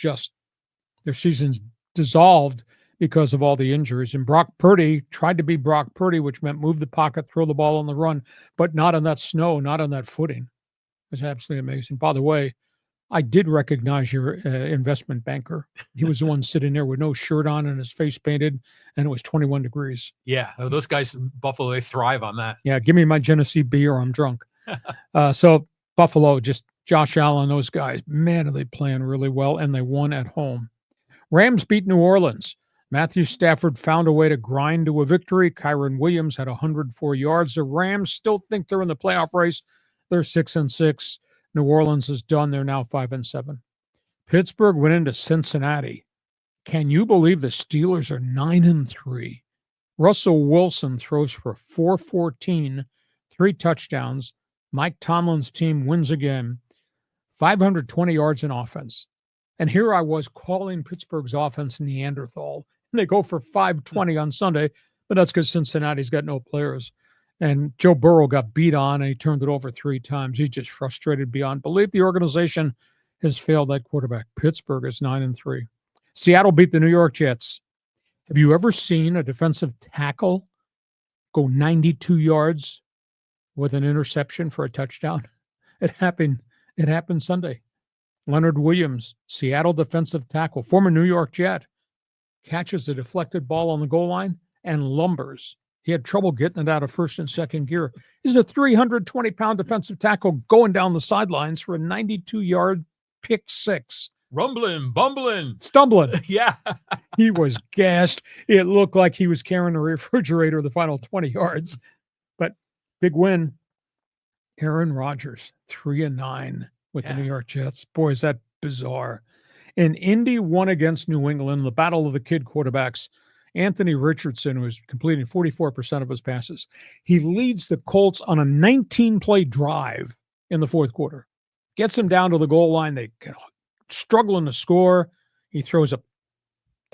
their season's dissolved because of all the injuries. And Brock Purdy tried to be Brock Purdy, which meant move the pocket, throw the ball on the run, but not on that snow, not on that footing. It's absolutely amazing. By the way, I did recognize your investment banker. He was the one sitting there with no shirt on and his face painted, and it was 21 degrees. Yeah, those guys in Buffalo, they thrive on that. Yeah, give me my Genesee beer, I'm drunk. So Buffalo, just Josh Allen, those guys, man, are they playing really well, and they won at home. Rams beat New Orleans. Matthew Stafford found a way to grind to a victory. Kyron Williams had 104 yards. The Rams still think they're in the playoff race. They're 6-6. New Orleans is done. They're now 5-7. Pittsburgh went into Cincinnati. Can you believe the Steelers are 9-3? Russell Wilson throws for 414, 3 touchdowns. Mike Tomlin's team wins again, 520 yards in offense. And here I was calling Pittsburgh's offense Neanderthal. And they go for 520 on Sunday, but that's because Cincinnati's got no players. And Joe Burrow got beat on, and he turned it over 3 times. He's just frustrated beyond belief. The organization has failed that quarterback. Pittsburgh is 9-3. Seattle beat the New York Jets. Have you ever seen a defensive tackle go 92 yards with an interception for a touchdown? It happened Sunday. Leonard Williams, Seattle defensive tackle, former New York Jet, catches a deflected ball on the goal line and lumbers. He had trouble getting it out of first and second gear. He's a 320-pound defensive tackle going down the sidelines for a 92-yard pick six. Rumbling, bumbling, stumbling. Yeah. He was gassed. It looked like he was carrying a refrigerator the final 20 yards. But big win. Aaron Rodgers, 3-9 with the New York Jets. Boy, is that bizarre. And Indy won against New England, the battle of the kid quarterbacks. Anthony Richardson was completing 44% of his passes. He leads the Colts on a 19-play drive in the fourth quarter. Gets them down to the goal line. They struggling to score. He throws a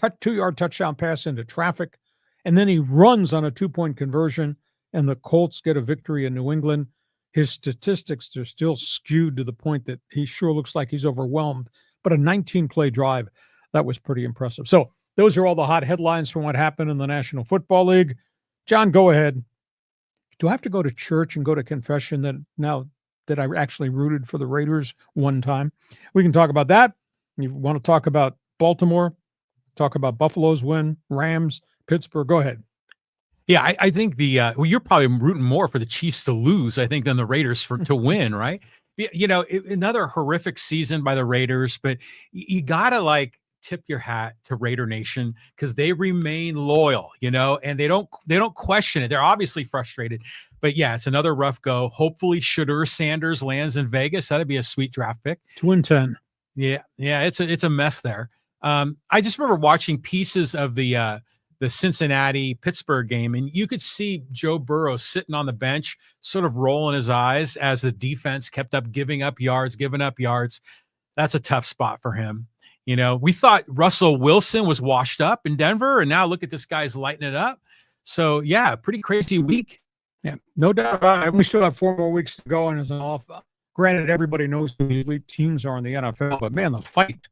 2-yard touchdown pass into traffic, and then he runs on a 2-point conversion, and the Colts get a victory in New England. His statistics are still skewed to the point that he sure looks like he's overwhelmed, but a 19-play drive, that was pretty impressive. So those are all the hot headlines from what happened in the National Football League. John, go ahead. Do I have to go to church and go to confession that now that I actually rooted for the Raiders one time? We can talk about that. You want to talk about Baltimore, talk about Buffalo's win, Rams, Pittsburgh. Go ahead. Yeah, I think you're probably rooting more for the Chiefs to lose, I think, than the Raiders to win, right? Another horrific season by the Raiders, but you gotta tip your hat to Raider Nation because they remain loyal, and they don't question it. They're obviously frustrated, but yeah, it's another rough go. Hopefully Shedeur Sanders lands in Vegas. That'd be a sweet draft pick. 2-10. Yeah. It's a mess there. I just remember watching pieces of the Cincinnati-Pittsburgh game, and you could see Joe Burrow sitting on the bench, sort of rolling his eyes as the defense kept giving up yards. That's a tough spot for him. We thought Russell Wilson was washed up in Denver, and now look at this guy's lighting it up. So, yeah, pretty crazy week. Yeah, no doubt about it. We still have 4 more weeks to go, and as an off. Granted, everybody knows who the elite teams are in the NFL, but man, the fight,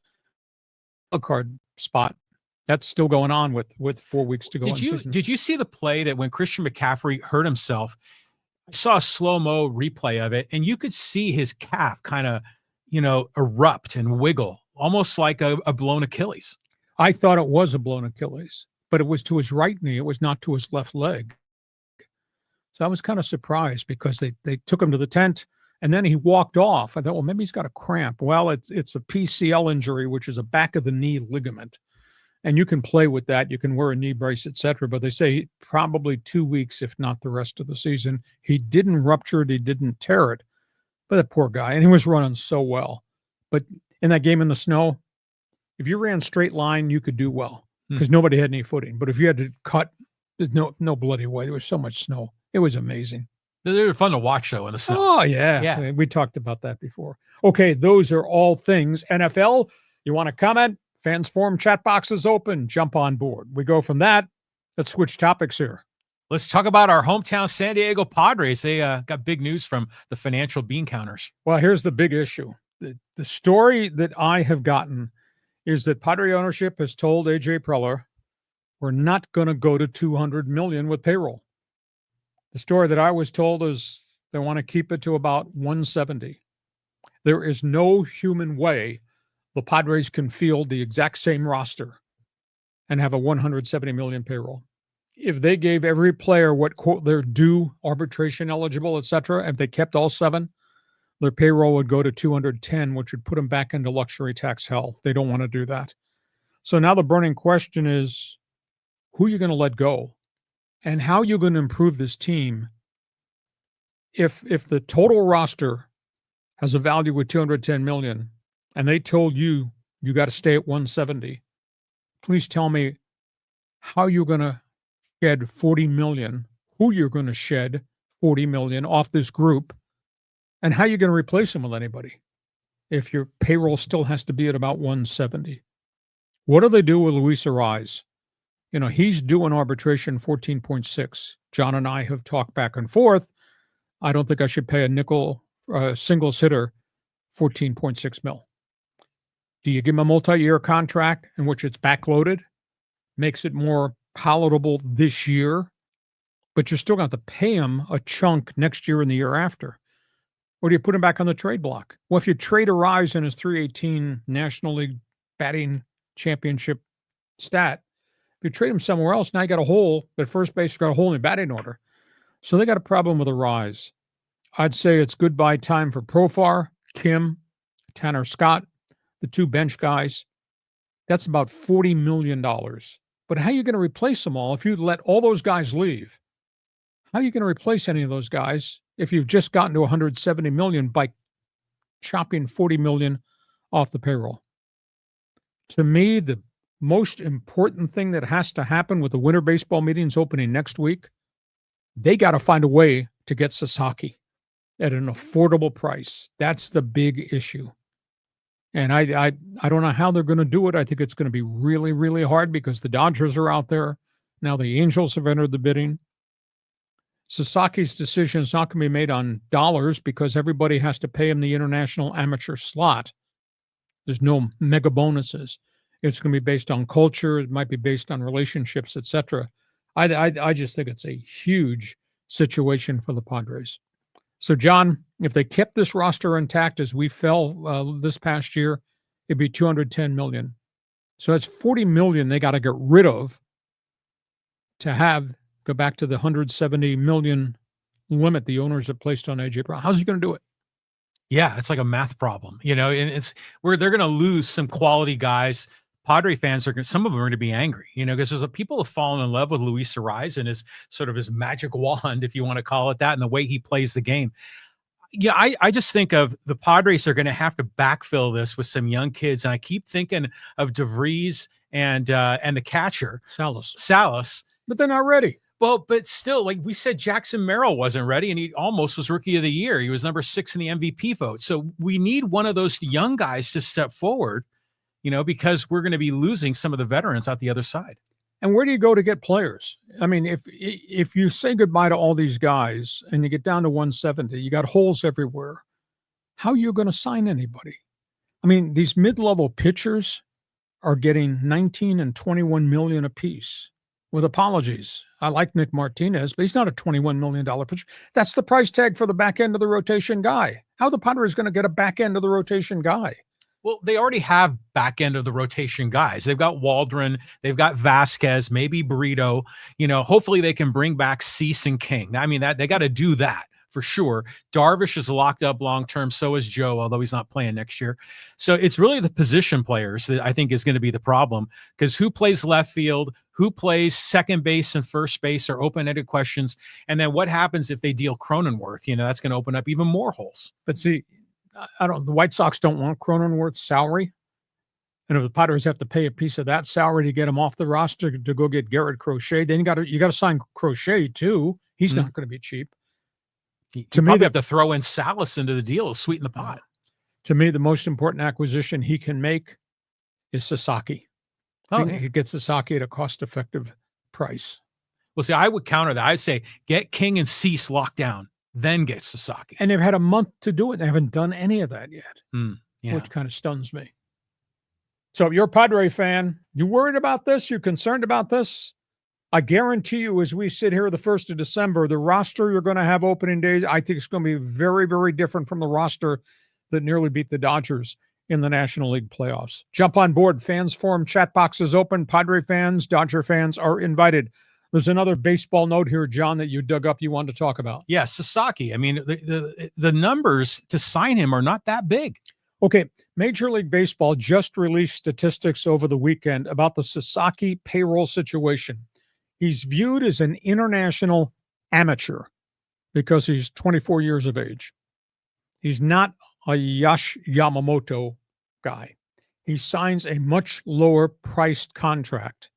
a card spot, that's still going on with 4 weeks to go. Did you see the play that when Christian McCaffrey hurt himself? I saw a slow-mo replay of it, and you could see his calf kind of, erupt and wiggle, almost like a blown Achilles. I thought it was a blown Achilles, but it was to his right knee. It was not to his left leg. So I was kind of surprised because they took him to the tent, and then he walked off. I thought, well, maybe he's got a cramp. Well, it's a PCL injury, which is a back of the knee ligament. And you can play with that. You can wear a knee brace, etc. But they say probably 2 weeks, if not the rest of the season. He didn't rupture it. He didn't tear it. But that poor guy. And he was running so well. But in that game in the snow, if you ran straight line, you could do well because nobody had any footing. But if you had to cut, there's no bloody way. There was so much snow. It was amazing. They were fun to watch, though, in the snow. Oh, yeah. We talked about that before. Okay, those are all things. NFL, you want to comment? Fans Forum chat box is open. Jump on board. We go from that. Let's switch topics here. Let's talk about our hometown San Diego Padres. They got big news from the financial bean counters. Well, here's the big issue. The story that I have gotten is that Padre ownership has told AJ Preller, we're not going to go to $200 million with payroll. The story that I was told is they want to keep it to about $170. There is no human way the Padres can field the exact same roster and have a $170 million payroll. If they gave every player what, quote, they're due, arbitration eligible, etc., if they kept all 7, their payroll would go to 210, which would put them back into luxury tax hell. They don't want to do that. So now the burning question is, who are you going to let go? And how are you going to improve this team if the total roster has a value of $210 million and they told you got to stay at 170? Please tell me how you're going to shed $40 million, who you're going to shed $40 million off this group, and how you're going to replace them with anybody if your payroll still has to be at about 170. What do they do with Luis Ariz? He's due an arbitration 14.6, John and I have talked back and forth. I don't think I should pay a nickel singles hitter $14.6 million. Do you give him a multi-year contract in which it's backloaded, makes it more palatable this year, but you're still going to have to pay him a chunk next year and the year after? Or do you put him back on the trade block? Well, if you trade Arise in his 318 National League batting championship stat, if you trade him somewhere else, now you got a hole at first base, you got a hole in the batting order. So they got a problem with Arise. I'd say it's goodbye time for Profar, Kim, Tanner Scott, the two bench guys. That's about $40 million. But how are you going to replace them all if you let all those guys leave? How are you going to replace any of those guys if you've just gotten to $170 million by chopping $40 million off the payroll? To me, the most important thing that has to happen with the winter baseball meetings opening next week, they got to find a way to get Sasaki at an affordable price. That's the big issue. And I don't know how they're going to do it. I think it's going to be really, really hard because the Dodgers are out there. Now the Angels have entered the bidding. Sasaki's decision is not going to be made on dollars because everybody has to pay him the international amateur slot. There's no mega bonuses. It's going to be based on culture. It might be based on relationships, etc. I just think it's a huge situation for the Padres. So, John, if they kept this roster intact as we fell this past year, it'd be $210 million. So that's $40 million they got to get rid of to go back to the $170 million limit the owners have placed on A.J. Brown. How's he going to do it? Yeah, it's like a math problem, and it's where they're going to lose some quality guys. Padre fans some of them are going to be angry, because there's people have fallen in love with Luis Arraez and his magic wand, if you want to call it that, and the way he plays the game. Yeah, I just think of the Padres are going to have to backfill this with some young kids, and I keep thinking of DeVries and the catcher Salas, but they're not ready. Well, but still, like we said, Jackson Merrill wasn't ready, and he almost was Rookie of the Year. He was number 6 in the MVP vote. So we need one of those young guys to step forward, because we're going to be losing some of the veterans out the other side. And where do you go to get players? I mean, if you say goodbye to all these guys and you get down to 170, you got holes everywhere. How are you going to sign anybody? I mean, these mid-level pitchers are getting 19 and 21 million apiece. With apologies, I like Nick Martinez, but he's not a $21 million pitcher. That's the price tag for the back end of the rotation guy. How are the Padres going to get a back end of the rotation guy? Well, they already have back end of the rotation guys. They've got Waldron, they've got Vasquez, maybe Burrito. Hopefully they can bring back Cease and King. I mean, that they got to do that for sure. Darvish is locked up long term. So is Joe, although he's not playing next year. So it's really the position players that I think is going to be the problem, because who plays left field, who plays second base and first base are open-ended questions. And then what happens if they deal Cronenworth? That's going to open up even more holes. But see, the White Sox don't want Cronenworth's salary. And if the Padres have to pay a piece of that salary to get him off the roster to go get Garrett Crochet, then you got to sign Crochet too. He's not going to be cheap. To me, they have to throw in Salas into the deal to sweeten the pot. To me, the most important acquisition he can make is Sasaki. He gets Sasaki at a cost-effective price. Well, see, I would counter that. I'd say get King and Cease locked down, then get Sasaki. And they've had a month to do it. They haven't done any of that yet, which kind of stuns me. So if you're a Padre fan, you worried about this? You concerned about this? I guarantee you, as we sit here the 1st of December, the roster you're going to have opening days, I think it's going to be very, very different from the roster that nearly beat the Dodgers in the National League playoffs. Jump on board. Fans Forum chat box is open. Padre fans, Dodger fans are invited. There's another baseball note here, John, that you dug up you wanted to talk about. Yeah, Sasaki. I mean, the numbers to sign him are not that big. Okay, Major League Baseball just released statistics over the weekend about the Sasaki payroll situation. He's viewed as an international amateur because he's 24 years of age. He's not a Yash Yamamoto guy. He signs a much lower priced contract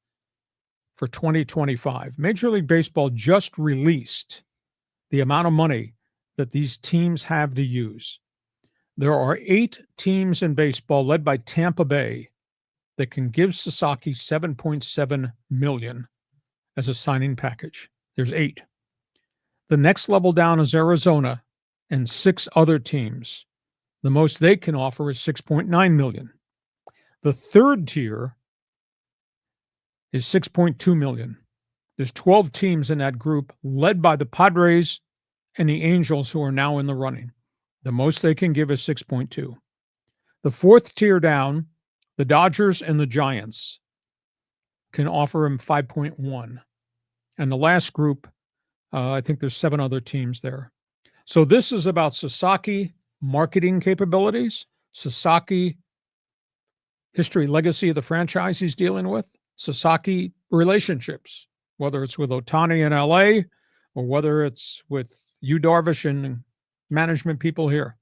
for 2025. Major League Baseball just released the amount of money that these teams have to use. There are 8 teams in baseball led by Tampa Bay that can give Sasaki $7.7 million as a signing package. There's 8. The next level down is Arizona and 6 other teams. The most they can offer is $6.9 million. The third tier is $6.2 million. There's 12 teams in that group, led by the Padres and the Angels, who are now in the running. The most they can give is 6.2. The fourth tier down, the Dodgers and the Giants can offer him 5.1. And the last group, I think there's 7 other teams there. So this is about Sasaki marketing capabilities, Sasaki history, legacy of the franchise he's dealing with, Sasaki relationships, whether it's with Ohtani in LA or whether it's with Yu Darvish and management people here.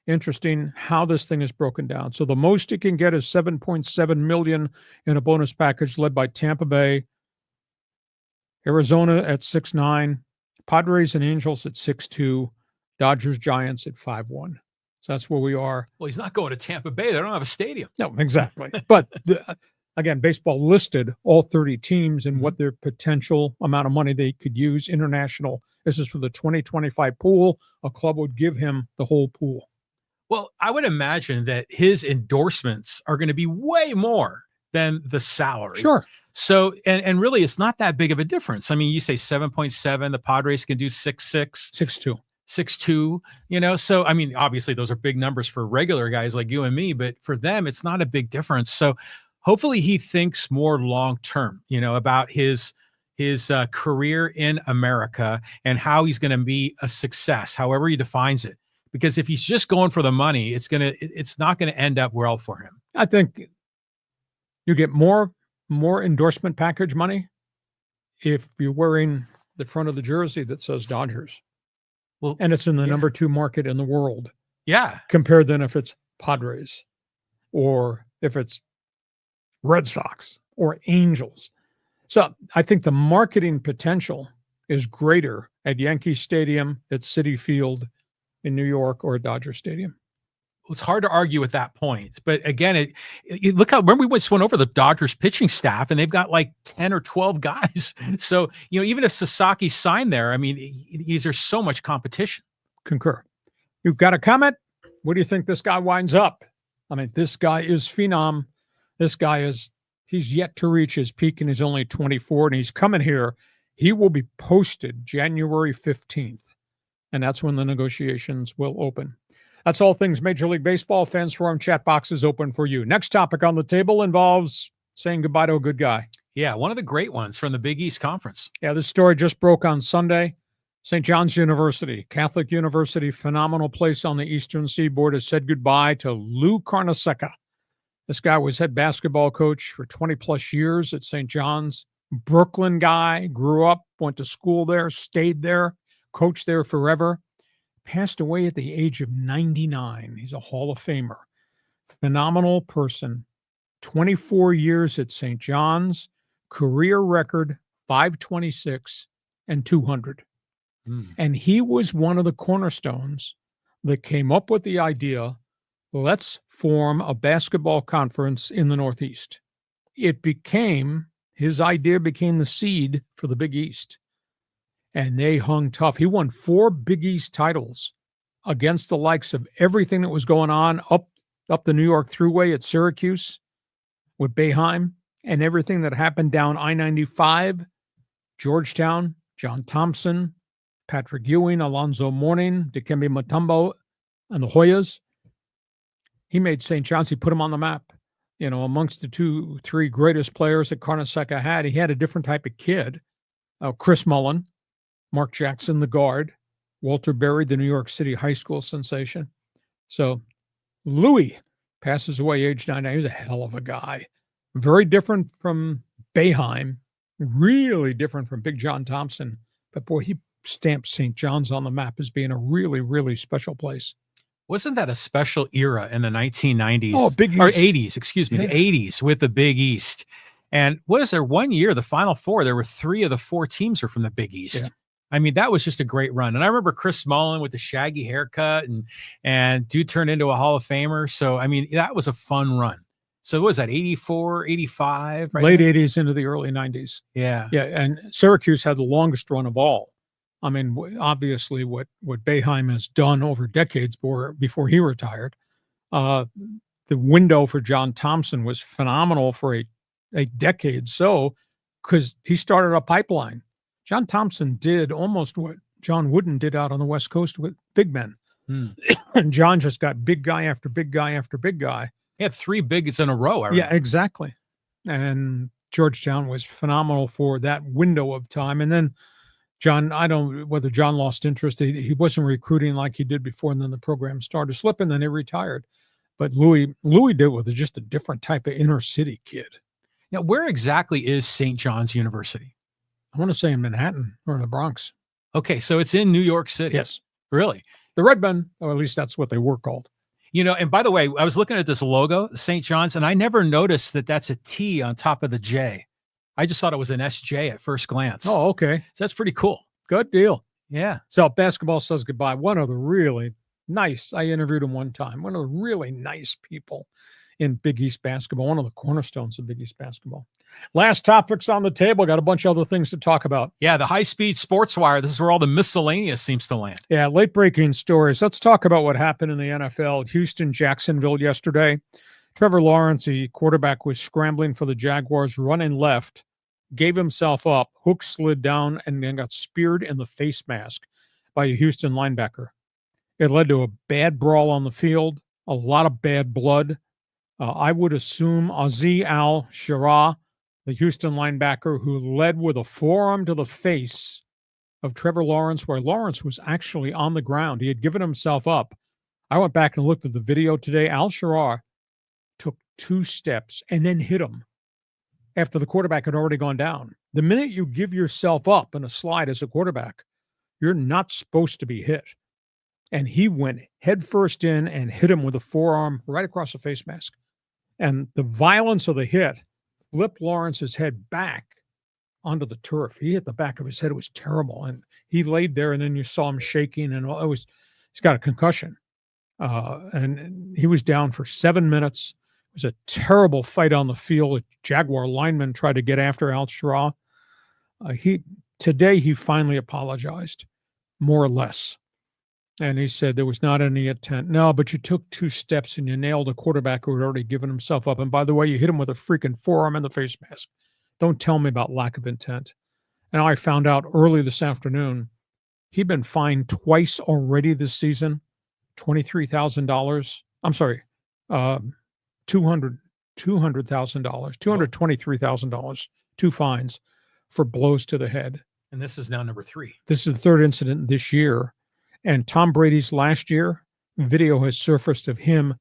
Interesting how this thing is broken down. So the most it can get is $7.7 million in a bonus package led by Tampa Bay, Arizona at 6.9, Padres and Angels at 6.2, Dodgers, Giants at 5.1. So that's where we are. Well, he's not going to Tampa Bay. They don't have a stadium. No, exactly. But again, baseball listed all 30 teams and what their potential amount of money they could use international. This is for the 2025 pool. A club would give him the whole pool. Well, I would imagine that his endorsements are going to be way more than the salary. Sure. So, and really, it's not that big of a difference. I mean, you say 7.7, the Padres can do 6.6. 6.2. 6.2, you know, so I mean, obviously those are big numbers for regular guys like you and me, but for them, it's not a big difference. So hopefully he thinks more long-term, you know, about his career in America and how he's going to be a success, however he defines it. Because if he's just going for the money, it's not going to end up well for him. I think you get more endorsement package money if you're wearing the front of the jersey that says Dodgers. Well, and it's in the number 2 market in the world. Yeah. Compared than if it's Padres or if it's Red Sox or Angels. So I think the marketing potential is greater at Yankee Stadium, at Citi Field in New York, or at Dodger Stadium. It's hard to argue with that point. But again, look how, remember we just went over the Dodgers pitching staff and they've got like 10 or 12 guys. So, you know, even if Sasaki signed there, I mean, there's so much competition. Concur. You've got a comment? Where do you think this guy winds up? I mean, this guy is phenom. This guy he's yet to reach his peak and he's only 24 and he's coming here. He will be posted January 15th. And that's when the negotiations will open. That's all things Major League Baseball. Fans Forum chat box is open for you. Next topic on the table involves saying goodbye to a good guy. Yeah, one of the great ones from the Big East Conference. Yeah, this story just broke on Sunday. St. John's University, Catholic University, phenomenal place on the Eastern Seaboard, has said goodbye to Lou Carnesecca. This guy was head basketball coach for 20-plus years at St. John's. Brooklyn guy, grew up, went to school there, stayed there, coached there forever. Passed away at the age of 99. He's a Hall of Famer. Phenomenal person. 24 years at St. John's. Career record, 526 and 200. And he was one of the cornerstones that came up with the idea, let's form a basketball conference in the Northeast. His idea became the seed for the Big East. And they hung tough. He won 4 Big East titles against the likes of everything that was going on up the New York Thruway at Syracuse with Boeheim and everything that happened down I-95, Georgetown, John Thompson, Patrick Ewing, Alonzo Mourning, Dikembe Mutombo, and the Hoyas. He made St. John's. He put them on the map. You know, amongst the 2-3 greatest players that CARNESECCA had, he had a different type of kid. Chris Mullen, Mark Jackson, the guard, Walter Berry, the New York City high school sensation. So Louis passes away age 99. He was a hell of a guy. Very different from Boeheim, really different from Big John Thompson. But boy, he stamped St. John's on the map as being a really, really special place. Wasn't that a special era in the 1990s? Oh, Big East. Or 80s, excuse me, the 80s with the Big East. And was there one year, the Final Four, there were 3 of the 4 teams were from the Big East. Yeah. I mean, that was just a great run. And I remember Chris Mullen with the shaggy haircut and dude turned into a Hall of Famer. So, I mean, that was a fun run. So what was that, 84, 85? Right? Late 80s into the early 90s. Yeah. Yeah, and Syracuse had the longest run of all. I mean, obviously what Boeheim has done over decades before he retired. The window for John Thompson was phenomenal for a decade. So, because he started a pipeline. John Thompson did almost what John Wooden did out on the West Coast with big men. And John just got big guy after big guy after big guy. He had 3 bigs in a row. Yeah, exactly. And Georgetown was phenomenal for that window of time. And then John, I don't know whether John lost interest. He wasn't recruiting like he did before, and then the program started slipping, then he retired. But Louis did with just a different type of inner city kid. Now, where exactly is St. John's University? I want to say in Manhattan or in the Bronx. Okay, so it's in New York City. Yes. Really? The Redmen, or at least that's what they were called. You know, and by the way, I was looking at this logo, St. John's, and I never noticed that that's a T on top of the J. I just thought it was an SJ at first glance. Oh, okay. So that's pretty cool. Good deal. Yeah. So basketball says goodbye. One of the really nice, I interviewed him one time, one of the really nice people in Big East basketball, one of the cornerstones of Big East basketball. Last topics on the table. Got a bunch of other things to talk about. Yeah, the high-speed sports wire. This is where all the miscellaneous seems to land. Yeah, late-breaking stories. Let's talk about what happened in the NFL. Houston, Jacksonville yesterday. Trevor Lawrence, the quarterback, was scrambling for the Jaguars, running left, gave himself up, hook slid down, and then got speared in the face mask by a Houston linebacker. It led to a bad brawl on the field, a lot of bad blood. I would assume Azeez Al-Shirah, the Houston linebacker, who led with a forearm to the face of Trevor Lawrence, where Lawrence was actually on the ground. He had given himself up. I went back and looked at the video today. Al-Shirah took 2 steps and then hit him after the quarterback had already gone down. The minute you give yourself up in a slide as a quarterback, you're not supposed to be hit. And he went headfirst in and hit him with a forearm right across the face mask. And the violence of the hit flipped Lawrence's head back onto the turf. He hit the back of his head. It was terrible. And he laid there, and then you saw him shaking, and he's got a concussion. And he was down for 7 minutes. It was a terrible fight on the field. A Jaguar lineman tried to get after Al-Shirah. Today he finally apologized, more or less. And he said there was not any intent. No, but you took 2 steps and you nailed a quarterback who had already given himself up. And by the way, you hit him with a freaking forearm in the face mask. Don't tell me about lack of intent. And I found out early this afternoon, he'd been fined twice already this season, $23,000. I'm sorry, $200,000, $223,000, 2 fines for blows to the head. And this is now number 3. This is the 3rd incident this year. And Tom Brady's last year, video has surfaced of him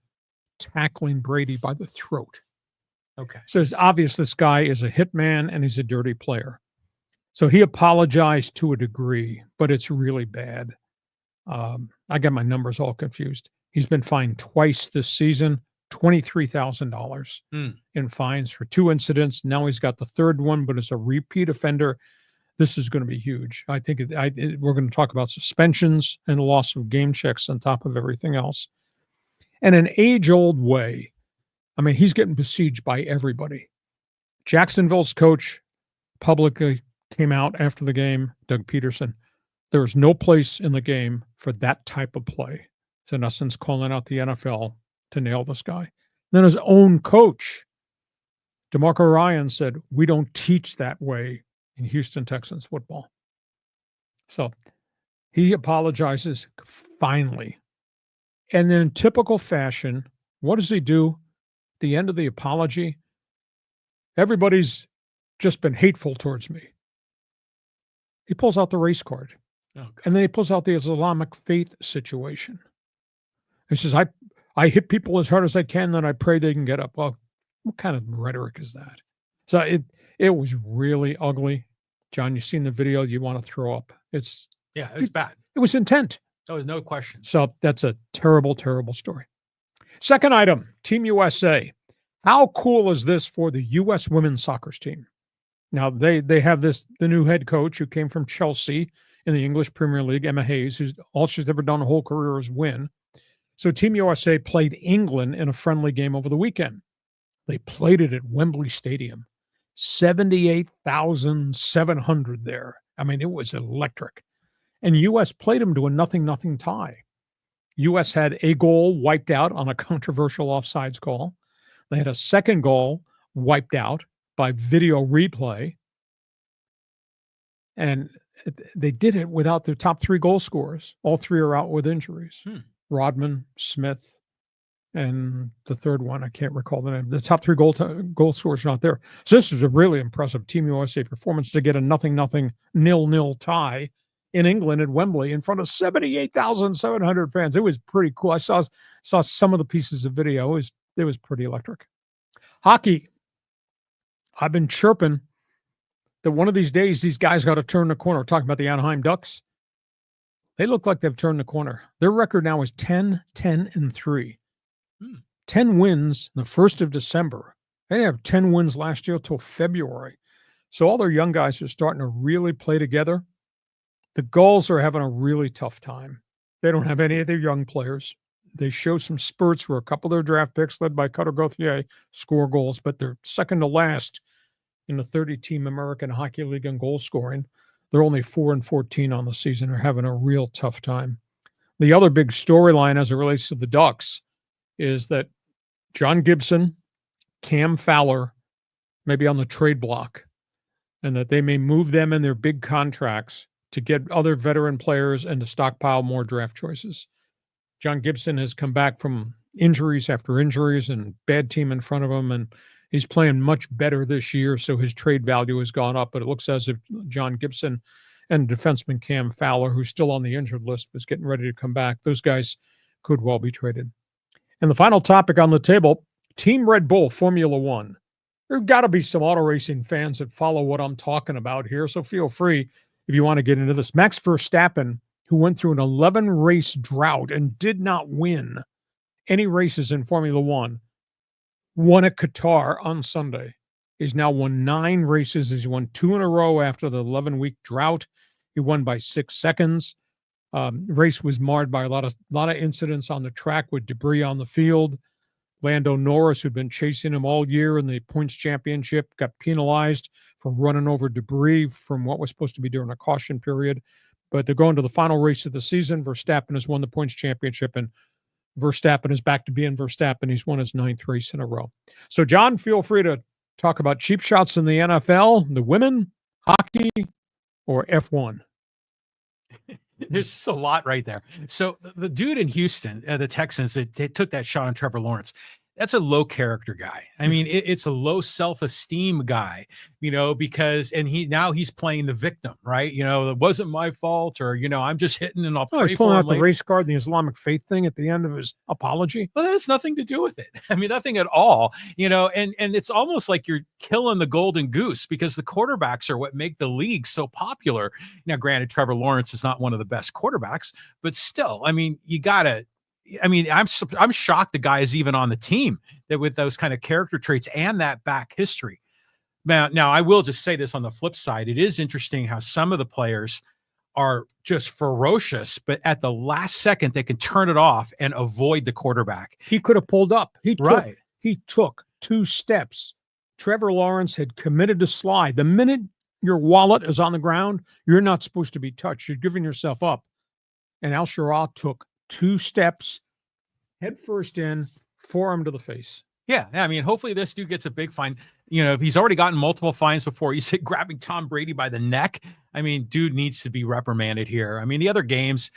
tackling Brady by the throat. Okay. So it's obvious this guy is a hitman and he's a dirty player. So he apologized to a degree, but it's really bad. I got my numbers all confused. He's been fined twice this season, $23,000 in fines for 2 incidents. Now he's got the 3rd one, but as a repeat offender, this is going to be huge. I think we're going to talk about suspensions and loss of game checks on top of everything else. And an age-old way, I mean, he's getting besieged by everybody. Jacksonville's coach publicly came out after the game, Doug Peterson. There was no place in the game for that type of play. So in essence, calling out the NFL to nail this guy. Then his own coach, DeMarco Ryans, said, we don't teach that way in Houston Texans football. So he apologizes finally. And then in typical fashion, what does he do? The end of the apology, everybody's just been hateful towards me. He pulls out the race card. Oh, and then he pulls out the Islamic faith situation. He says, I hit people as hard as I can, then I pray they can get up. Well, what kind of rhetoric is that? So it was really ugly. John, you've seen the video, you want to throw up. It's bad. It was intent. There was no question. So that's a terrible, terrible story. Second item, Team USA. How cool is this for the U.S. women's soccer team? Now, they have the new head coach who came from Chelsea in the English Premier League, Emma Hayes, who's all she's ever done her whole career is win. So Team USA played England in a friendly game over the weekend. They played it at Wembley Stadium. 78,700 there. I mean, it was electric. and U.S. played them to a 0-0 tie. U.S. had a goal wiped out on a controversial offsides call. They had a second goal wiped out by video replay. And they did it without their top 3 goal scorers. All 3 are out with injuries. Rodman, Smith, and the third one, I can't recall the name. The top 3 goal scorers are not there. So this is a really impressive Team USA performance to get a 0-0, 0-0 tie in England at Wembley in front of 78,700 fans. It was pretty cool. I saw some of the pieces of video. It was pretty electric. Hockey. I've been chirping that one of these days these guys got to turn the corner. We're talking about the Anaheim Ducks. They look like they've turned the corner. Their record now is 10-10-3. 10 wins the 1st of December. They didn't have 10 wins last year till February. So all their young guys are starting to really play together. The Gulls are having a really tough time. They don't have any of their young players. They show some spurts where a couple of their draft picks, led by Cutter Gauthier, score goals, but they're second to last in the 30-team American Hockey League in goal scoring. They're only 4-14 on the season. They're having a real tough time. The other big storyline as it relates to the Ducks is that John Gibson, Cam Fowler may be on the trade block, and that they may move them in their big contracts to get other veteran players and to stockpile more draft choices. John Gibson has come back from injuries after injuries and bad team in front of him, and he's playing much better this year, so his trade value has gone up. But it looks as if John Gibson and defenseman Cam Fowler, who's still on the injured list, was getting ready to come back. Those guys could well be traded. And the final topic on the table, Team Red Bull Formula One. There's got to be some auto racing fans that follow what I'm talking about here, so feel free if you want to get into this. Max Verstappen, who went through an 11-race drought and did not win any races in Formula One, won at Qatar on Sunday. He's now won 9 races. He's won 2 in a row after the 11-week drought. He won by 6 seconds. Race was marred by a lot of incidents on the track with debris on the field. Lando Norris, who'd been chasing him all year in the points championship, got penalized for running over debris from what was supposed to be during a caution period. But they're going to the final race of the season. Verstappen has won the points championship, and Verstappen is back to being Verstappen. He's won his 9th race in a row. So, John, feel free to talk about cheap shots in the NFL, the women, hockey, or F1. There's just a lot right there. So the dude in Houston, the Texans, they took that shot on Trevor Lawrence. That's a low character guy. I mean, it's a low self-esteem guy, because he's playing the victim, right? It wasn't my fault, or, I'm just hitting and I'll pray he's for pulling him out the later. race card and the Islamic faith thing at the end of his apology. Well, that has nothing to do with it. I mean, nothing at all, and it's almost like you're killing the golden goose, because the quarterbacks are what make the league so popular. Now, granted, Trevor Lawrence is not one of the best quarterbacks, but still, I mean, I'm shocked the guy is even on the team that with those kind of character traits and that back history. Now, I will just say this on the flip side. It is interesting how some of the players are just ferocious, but at the last second, they can turn it off and avoid the quarterback. He could have pulled up. He took 2 steps. Trevor Lawrence had committed to slide. The minute your wallet is on the ground, you're not supposed to be touched. You're giving yourself up. And Al-Shirah took 2 steps, head first in, forearm to the face. Yeah, I mean, hopefully this dude gets a big fine. He's already gotten multiple fines before. He's grabbing Tom Brady by the neck. I mean, dude needs to be reprimanded here. I mean, the other games,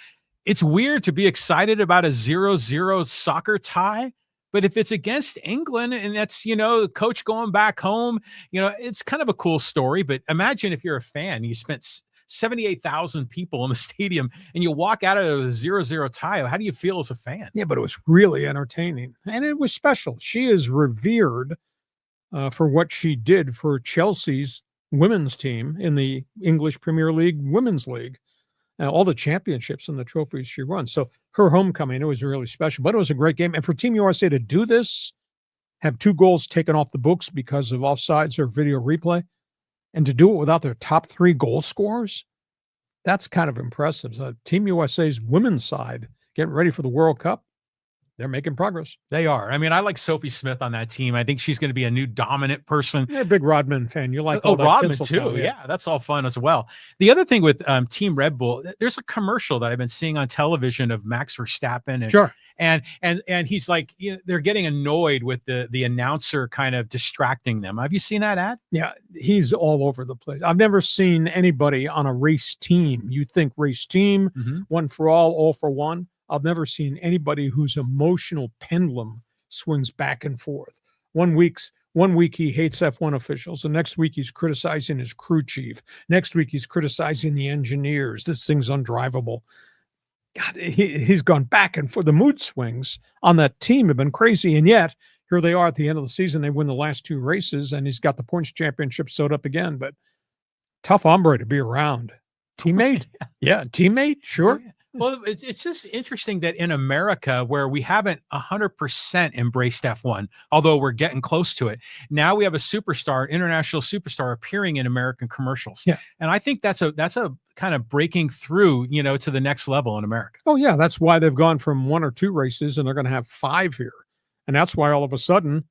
it's weird to be excited about a 0-0 soccer tie, but if it's against England and that's, the coach going back home, it's kind of a cool story. But imagine if you're a fan, you spent 78,000 people in the stadium and you walk out of a 0-0 tie. How do you feel as a fan? Yeah, but it was really entertaining and it was special. She is revered for what she did for Chelsea's women's team in the English Premier League Women's League, all the championships and the trophies she won. So her homecoming, it was really special, but it was a great game. And for Team USA to do this, have 2 goals taken off the books because of offsides or video replay, and to do it without their top 3 goal scorers, that's kind of impressive. So Team USA's women's side getting ready for the World Cup. they're making progress. They are. I mean, I like Sophie Smith on that team. I think she's going to be a new dominant person. You're a big Rodman fan. You like Oh, Rodman too. Yeah, that's all fun as well. The other thing with Team Red Bull, there's a commercial that I've been seeing on television of Max Verstappen. And, sure. And he's like, they're getting annoyed with the announcer kind of distracting them. Have you seen that ad? Yeah, he's all over the place. I've never seen anybody on a race team. You think race team, one for all for one. I've never seen anybody whose emotional pendulum swings back and forth. One week he hates F1 officials. The next week he's criticizing his crew chief. Next week he's criticizing the engineers. This thing's undrivable. God, he's gone back and forth. The mood swings on that team have been crazy. And yet here they are at the end of the season. They win the last 2 races and he's got the points championship sewed up again. But tough hombre to be around. Teammate? Yeah, teammate, sure. Well, it's just interesting that in America, where we haven't 100% embraced F1, although we're getting close to it, now we have a superstar, international superstar, appearing in American commercials. Yeah, and I think that's a kind of breaking through, to the next level in America. Oh yeah, that's why they've gone from 1 or 2 races, and they're going to have 5 here, and that's why all of a sudden,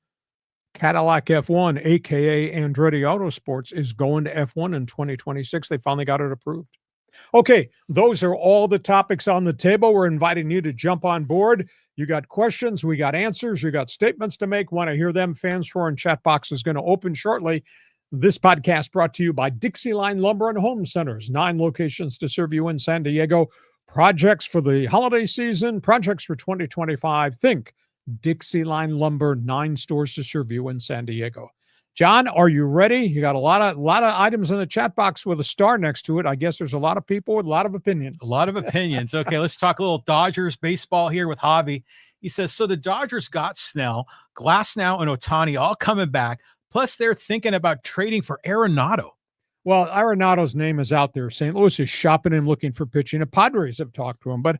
Cadillac F1, aka Andretti Autosports, is going to F1 in 2026. They finally got it approved. Okay, those are all the topics on the table. We're inviting you to jump on board. You got questions, we got answers, you got statements to make. Want to hear them? Fans Forum chat box is going to open shortly. This podcast brought to you by DIXIELINE Lumber and Home Centers. 9 locations to serve you in San Diego. Projects for the holiday season, projects for 2025. Think DIXIELINE Lumber, 9 stores to serve you in San Diego. John, are you ready? You got a lot of items in the chat box with a star next to it. I guess there's a lot of people with a lot of opinions. A lot of opinions. Okay, let's talk a little Dodgers baseball here with Javi. He says, so the Dodgers got Snell, Glasnow, and Ohtani all coming back. Plus, they're thinking about trading for Arenado. Well, Arenado's name is out there. St. Louis is shopping him, looking for pitching. The Padres have talked to him, but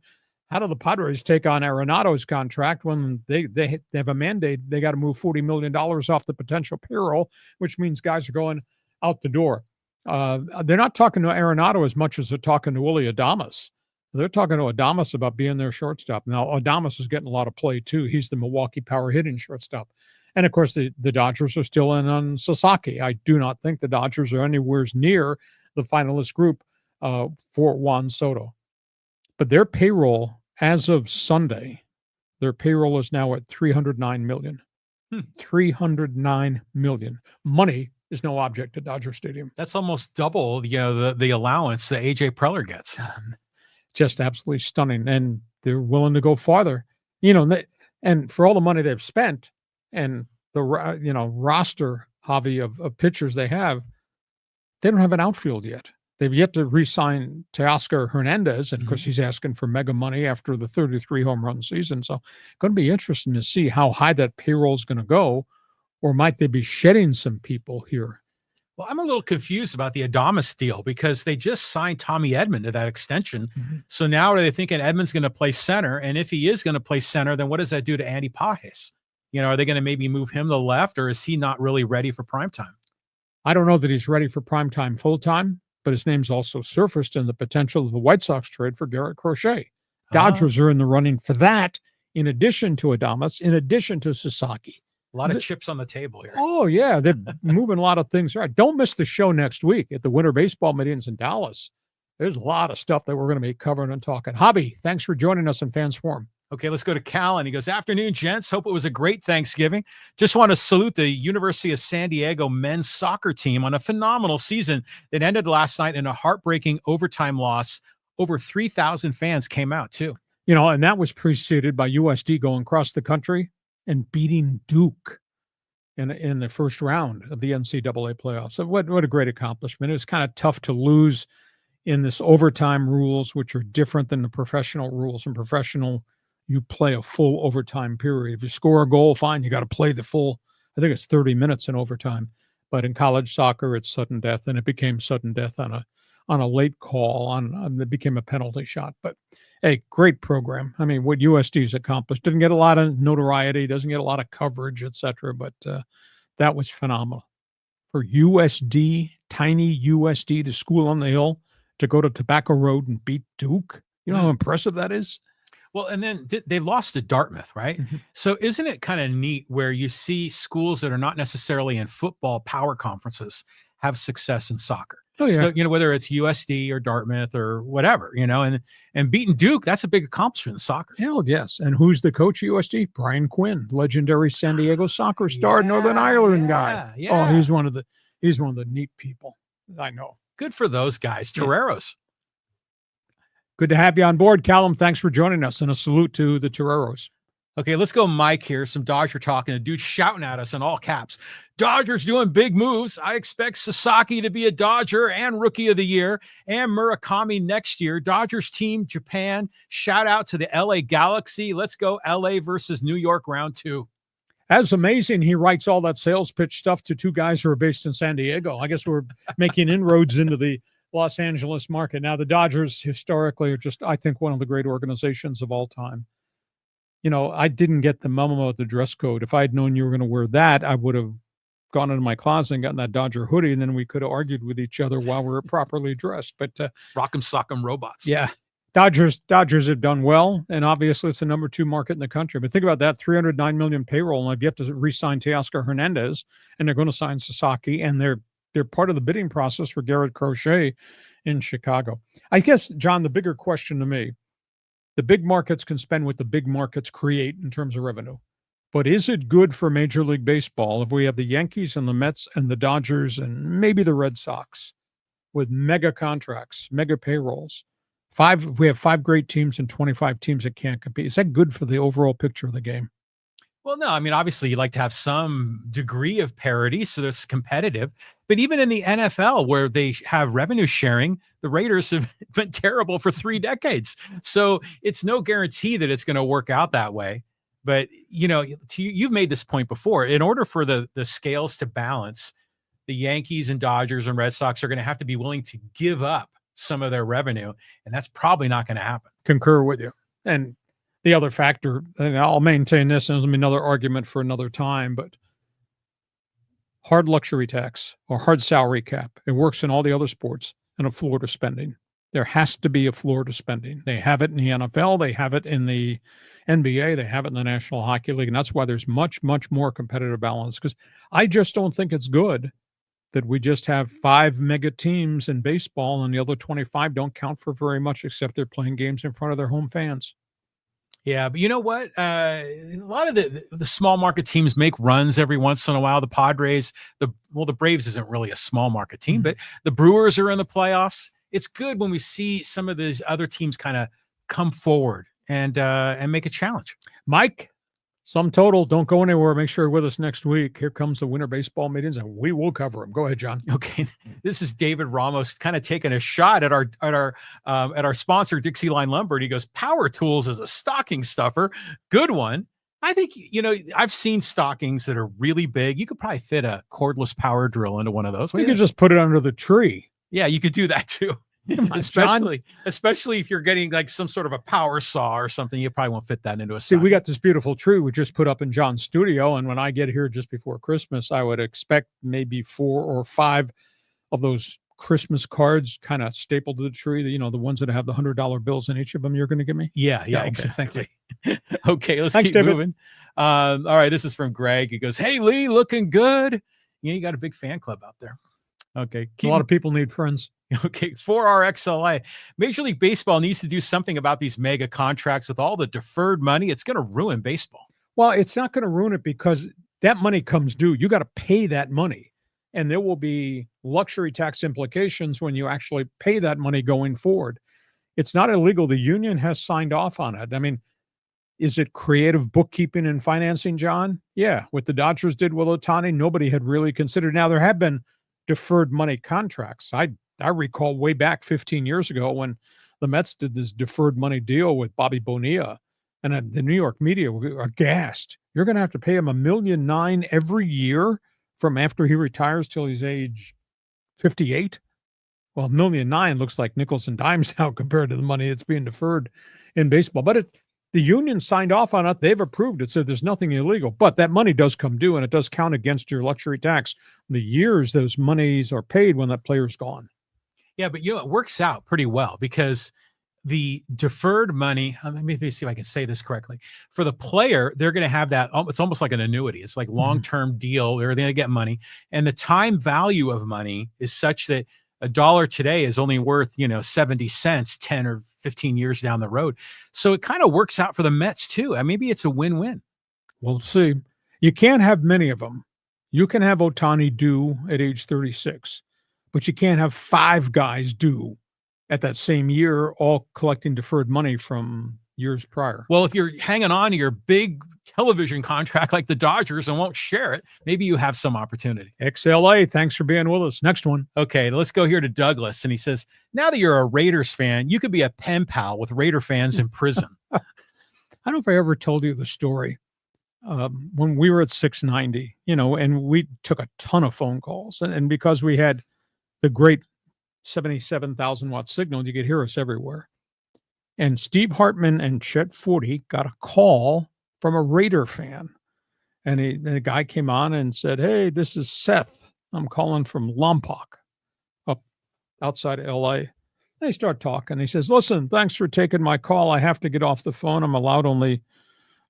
how do the Padres take on Arenado's contract when they have a mandate? They got to move $40 million off the potential payroll, which means guys are going out the door. They're not talking to Arenado as much as they're talking to Willy Adames. They're talking to Adames about being their shortstop. Now, Adames is getting a lot of play, too. He's the Milwaukee power hitting shortstop. And, of course, the Dodgers are still in on Sasaki. I do not think the Dodgers are anywhere near the finalist group for Juan Soto. But their payroll, as of Sunday, their payroll is now at $309 million. $309 million. Money is no object at Dodger Stadium. That's almost double the allowance that AJ Preller gets. Just absolutely stunning. And they're willing to go farther. And for all the money they've spent and the roster, Javi, of pitchers they don't have an outfield yet. They've yet to re-sign Teoscar Hernandez, and of course he's asking for mega money after the 33 home run season. So going to be interesting to see how high that payroll is going to go, or might they be shedding some people here? Well, I'm a little confused about the Adames deal because they just signed Tommy Edman to that extension. So now are they thinking Edman's going to play center? And if he is going to play center, then what does that do to Andy Pages? Are they going to maybe move him to the left, or is he not really ready for primetime? I don't know that he's ready for primetime full-time, but his name's also surfaced in the potential of the White Sox trade for Garrett Crochet. Dodgers are in the running for that, in addition to Adames, in addition to Sasaki. A lot of chips on the table here. Oh, yeah. They're moving a lot of things. Right. Don't miss the show next week at the Winter Baseball Meetings in Dallas. There's a lot of stuff that we're going to be covering and talking. Javi, thanks for joining us in Fans Forum. Okay, let's go to Cal, and he goes, afternoon, gents. Hope it was a great Thanksgiving. Just want to salute the University of San Diego men's soccer team on a phenomenal season that ended last night in a heartbreaking overtime loss. Over 3,000 fans came out, too. And that was preceded by USD going across the country and beating Duke in the first round of the NCAA playoffs. So what a great accomplishment. It was kind of tough to lose in this overtime rules, which are different than the professional rules. In professional, you play a full overtime period. If you score a goal, fine, you got to play the full, I think it's 30 minutes in overtime. But in college soccer, it's sudden death, and it became sudden death on a late call. It became a penalty shot. But hey, great program. I mean, what USD's accomplished. Didn't get a lot of notoriety, doesn't get a lot of coverage, etc. But that was phenomenal. For USD, tiny USD, the school on the hill, to go to Tobacco Road and beat Duke. You know how impressive that is? Well, and then they lost to Dartmouth, right? Mhm. So isn't it kind of neat where you see schools that are not necessarily in football power conferences have success in soccer? Oh, yeah. So, whether it's USD or Dartmouth or whatever, and beating Duke, that's a big accomplishment in soccer. Hell yes. And who's the coach at USD? Brian Quinn, legendary San Diego soccer star, Northern Ireland guy. Yeah. Oh, he's one of the neat people I know. Good for those guys. Yeah. Toreros. Good to have you on board, Callum. Thanks for joining us, and a salute to the Toreros. Okay, let's go Mike here. Some Dodger talking. The dude shouting at us in all caps. Dodgers doing big moves. I expect Sasaki to be a Dodger and Rookie of the Year, and Murakami next year. Dodgers team, Japan. Shout out to the LA Galaxy. Let's go LA versus New York round 2. That's amazing. He writes all that sales pitch stuff to two guys who are based in San Diego. I guess we're making inroads into the Los Angeles market. Now, the Dodgers historically are just, I think, one of the great organizations of all time. I didn't get the memo about the dress code. If I had known you were going to wear that, I would have gone into my closet and gotten that Dodger hoodie, and then we could have argued with each other while we were properly dressed. But Rock'em Sock'em Robots. Yeah. Dodgers have done well, and obviously it's the number 2 market in the country. But think about that, $309 million payroll, and I've yet to re-sign Teoscar Hernandez, and they're going to sign Sasaki, and they're part of the bidding process for Garrett Crochet in Chicago. I guess, John, the bigger question to me, the big markets can spend what the big markets create in terms of revenue. But is it good for Major League Baseball if we have the Yankees and the Mets and the Dodgers and maybe the Red Sox with mega contracts, mega payrolls? We have 5 great teams and 25 teams that can't compete. Is that good for the overall picture of the game? Well, no, I mean, obviously you like to have some degree of parity so it's competitive. But even in the NFL where they have revenue sharing, the Raiders have been terrible for 3 decades. So it's no guarantee that it's going to work out that way. But, you've made this point before. In order for the scales to balance, the Yankees and Dodgers and Red Sox are going to have to be willing to give up some of their revenue. And that's probably not going to happen. Concur with you. And the other factor, and I'll maintain this, and it'll be another argument for another time, but hard luxury tax or hard salary cap, it works in all the other sports, and a floor to spending. There has to be a floor to spending. They have it in the NFL. They have it in the NBA. They have it in the National Hockey League. And that's why there's much, much more competitive balance, because I just don't think it's good that we just have 5 mega teams in baseball and the other 25 don't count for very much except they're playing games in front of their home fans. Yeah, but you know what? A lot of the small market teams make runs every once in a while. The Padres, the Braves isn't really a small market team, but the Brewers are in the playoffs. It's good when we see some of these other teams kind of come forward and make a challenge. Mike, sum total, don't go anywhere. Make sure you're with us next week. Here comes the winter baseball meetings, and we will cover them. Go ahead, John. Okay, this is David Ramos kind of taking a shot at our sponsor, Dixieline Lumber. And he goes, "Power tools is a stocking stuffer. Good one." I think, I've seen stockings that are really big. You could probably fit a cordless power drill into one of those. We could just put it under the tree. Yeah, you could do that too. Especially if you're getting like some sort of a power saw or something, you probably won't fit that into a See, we got this beautiful tree we just put up in John's studio, and when I get here just before Christmas, I would expect maybe 4 or 5 of those Christmas cards kind of stapled to the tree, the ones that have the $100 bills in each of them you're going to give me. Yeah, okay. Exactly. Okay, let's Thanks, keep David. moving. All right, this is from Greg. He goes, "Hey, Lee, looking good." You got a big fan club out there. Okay. A lot of people need friends. Okay, 4RXLA. Major League Baseball needs to do something about these mega contracts with all the deferred money. It's going to ruin baseball. Well, it's not going to ruin it because that money comes due. You got to pay that money. And there will be luxury tax implications when you actually pay that money going forward. It's not illegal. The union has signed off on it. I mean, is it creative bookkeeping and financing, John? Yeah. What the Dodgers did with Ohtani, nobody had really considered. Now, there have been deferred money contracts. I recall way back 15 years ago when the Mets did this deferred money deal with Bobby Bonilla, and the New York media were aghast. You're going to have to pay him $1.9 million every year from after he retires till he's age 58. Well, $1.9 million looks like nickels and dimes now compared to the money that's being deferred in baseball. But the union signed off on it. They've approved it. So there's nothing illegal. But that money does come due, and it does count against your luxury tax. The years those monies are paid when that player's gone. Yeah, but it works out pretty well because the deferred money, let me see if I can say this correctly. For the player, they're going to have that. It's almost like an annuity. It's like long-term deal. They're going to get money. And the time value of money is such that $1 today is only worth, 70 cents 10 or 15 years down the road. So it kind of works out for the Mets too. Maybe it's a win-win. We'll see. You can't have many of them. You can have Ohtani due at age 36, but you can't have 5 guys due at that same year, all collecting deferred money from years prior. Well, if you're hanging on to your big television contract like the Dodgers and won't share it, maybe you have some opportunity. XLA, thanks for being with us. Next one. Okay, let's go here to Douglas. And he says, now that you're a Raiders fan, you could be a pen pal with Raider fans in prison. I don't know if I ever told you the story. When we were at 690, and we took a ton of phone calls. And because we had the great 77,000 watt signal, you could hear us everywhere. And Steve Hartman and Chet Forty got a call from a Raider fan. And the guy came on and said, "Hey, this is Seth. I'm calling from Lompoc up outside of LA." They start talking. He says, "Listen, thanks for taking my call. I have to get off the phone. I'm allowed only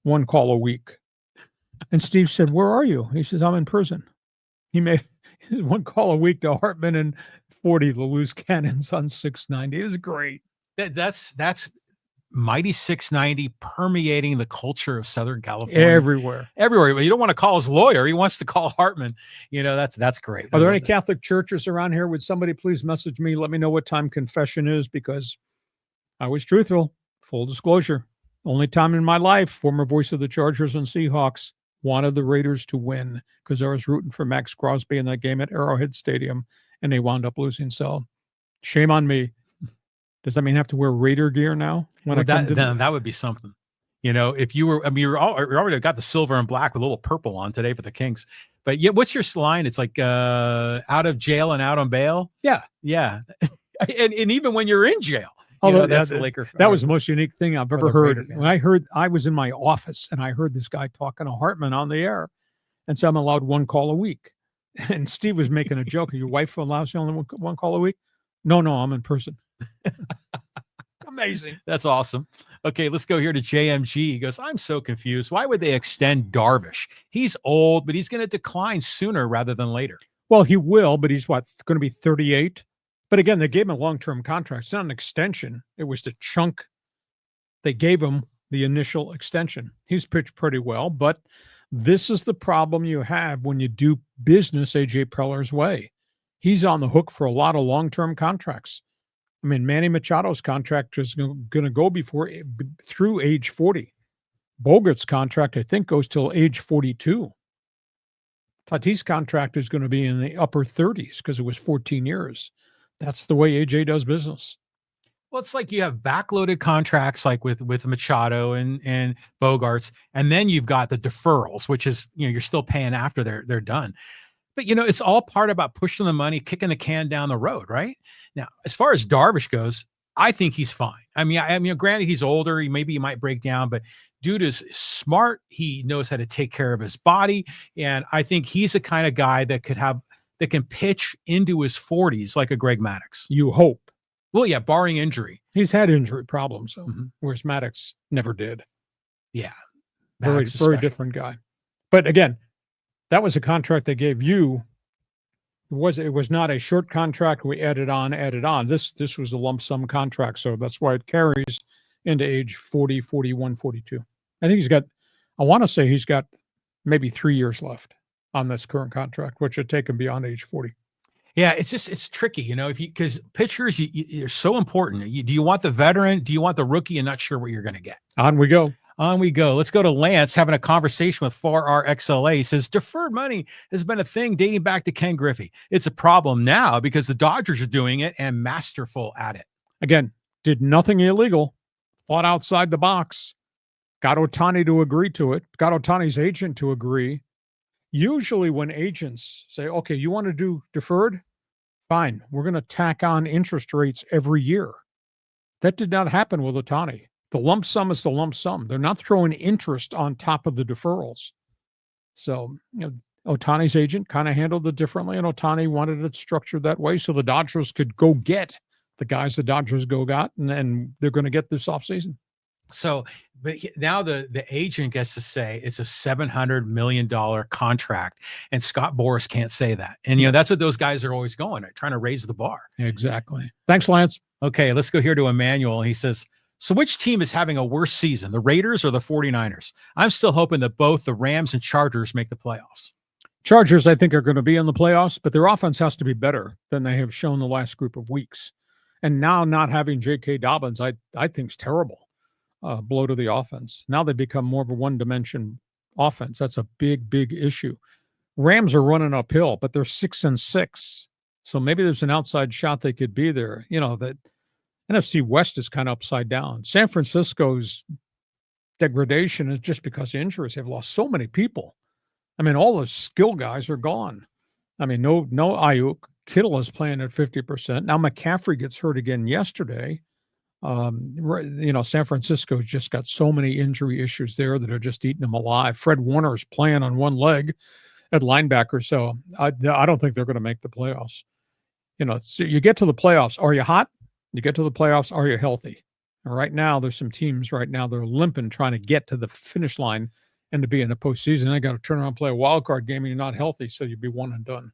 1 call a week." And Steve said, "Where are you?" He says, "I'm in prison." He made 1 call a week to Hartman and 40, the loose cannons on 690. It was great. That's Mighty 690 permeating the culture of Southern California. Everywhere. But you don't want to call his lawyer. He wants to call Hartman. That's great. Are there any Catholic churches around here? Would somebody please message me? Let me know what time confession is, because I was truthful. Full disclosure. Only time in my life, former voice of the Chargers and Seahawks, wanted the Raiders to win because I was rooting for Max Crosby in that game at Arrowhead Stadium, and they wound up losing. So shame on me. Does that mean I have to wear Raider gear now? That would be something. If you were, you already got the silver and black with a little purple on today for the Kings. But yeah, what's your line? It's like out of jail and out on bail. Yeah. Yeah. and even when you're in jail. That's the Laker. That was the most unique thing I've ever heard. When I was in my office and I heard this guy talking to Hartman on the air, and so I'm allowed 1 call a week. And Steve was making a joke. Your wife allows you only 1 call a week? No, I'm in prison. Amazing. That's awesome. Okay, let's go here to JMG. He goes, I'm so confused. Why would they extend Darvish? He's old, but he's going to decline sooner rather than later. Well, he will, but he's going to be 38? But again, they gave him a long-term contract. It's not an extension. It was the chunk. They gave him the initial extension. He's pitched pretty well, but this is the problem you have when you do business A.J. Preller's way. He's on the hook for a lot of long-term contracts. I mean, Manny Machado's contract is going to go through age 40. Bogart's contract, I think, goes till age 42. Tatis' contract is going to be in the upper 30s because it was 14 years. That's the way AJ does business. Well, it's like you have backloaded contracts like with Machado and Bogarts, and then you've got the deferrals, which is, you're still paying after they're done. But, it's all part about pushing the money, kicking the can down the road, right? Now, as far as Darvish goes, I think he's fine. I mean, granted, he's older. He might break down, but dude is smart. He knows how to take care of his body. And I think he's the kind of guy that can pitch into his 40s like a Greg Maddux. You hope. Well, yeah, barring injury. He's had injury problems, though, whereas Maddux never did. Yeah. Very different guy. But again, that was a contract they gave you. It was not a short contract. We added on. This was a lump sum contract. So that's why it carries into age 40, 41, 42. I think I want to say he's got maybe 3 years left on this current contract, which would take him beyond age 40. Yeah, it's tricky, because pitchers, you're so important. Do you want the veteran? Do you want the rookie? And not sure what you're going to get. On we go. Let's go to Lance having a conversation with 4RXLA. He says, deferred money has been a thing dating back to Ken Griffey. It's a problem now because the Dodgers are doing it and masterful at it. Again, did nothing illegal, thought outside the box, got Ohtani to agree to it, got Ohtani's agent to agree. Usually when agents say, okay, you want to do deferred? Fine. We're going to tack on interest rates every year. That did not happen with Ohtani. The lump sum is the lump sum. They're not throwing interest on top of the deferrals. So, Ohtani's agent kind of handled it differently, and Ohtani wanted it structured that way so the Dodgers could go get the guys the Dodgers got, and they're going to get this offseason. So, but now the agent gets to say it's a $700 million contract, and Scott Boras can't say that. And, that's what those guys are always going at, trying to raise the bar. Exactly. Thanks, Lance. Okay, let's go here to Emmanuel. He says, so which team is having a worse season, the Raiders or the 49ers? I'm still hoping that both the Rams and Chargers make the playoffs. Chargers, I think, are going to be in the playoffs, but their offense has to be better than they have shown the last group of weeks. And now not having J.K. Dobbins, I think is terrible. Blow to the offense. Now they become more of a one-dimension offense. That's a big, big issue. Rams are running uphill, but they're 6-6. So maybe there's an outside shot they could be there. That NFC West is kind of upside down. San Francisco's degradation is just because of injuries. They've lost so many people. I mean, all those skill guys are gone. I mean, no Ayuk. Kittle is playing at 50%. Now McCaffrey gets hurt again yesterday. San Francisco's just got so many injury issues there that are just eating them alive. Fred Warner is playing on one leg at linebacker, so I don't think they're going to make the playoffs. So you get to the playoffs. Are you hot? You get to the playoffs. Are you healthy? And right now, there's some teams right now that are limping trying to get to the finish line and to be in the postseason. They got to turn around and play a wild card game, and you're not healthy, so you'd be one and done.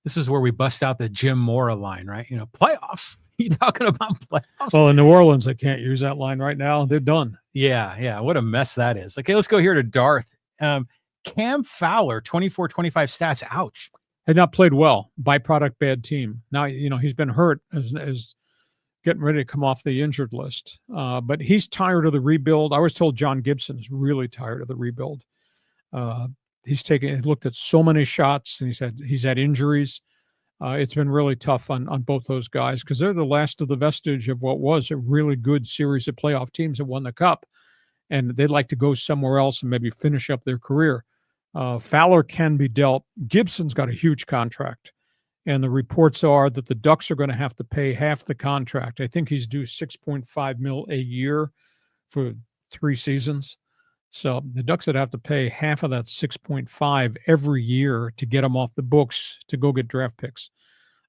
This is where we bust out the Jim Mora line, right? Playoffs. You talking about playoffs? Well, in New Orleans, they can't use that line right now. They're done. Yeah. What a mess that is. Okay, let's go here to Darth. Cam Fowler, 24-25 stats. Ouch. Had not played well. Byproduct bad team. Now, he's been hurt as getting ready to come off the injured list. But he's tired of the rebuild. I was told John Gibson is really tired of the rebuild. He looked at so many shots, and he's had injuries. It's been really tough on both those guys because they're the last of the vestige of what was a really good series of playoff teams that won the Cup, and they'd like to go somewhere else and maybe finish up their career. Fowler can be dealt. Gibson's got a huge contract, and the reports are that the Ducks are going to have to pay half the contract. I think he's due $6.5 million a year for 3 seasons. So the Ducks would have to pay half of that 6.5 every year to get him off the books to go get draft picks.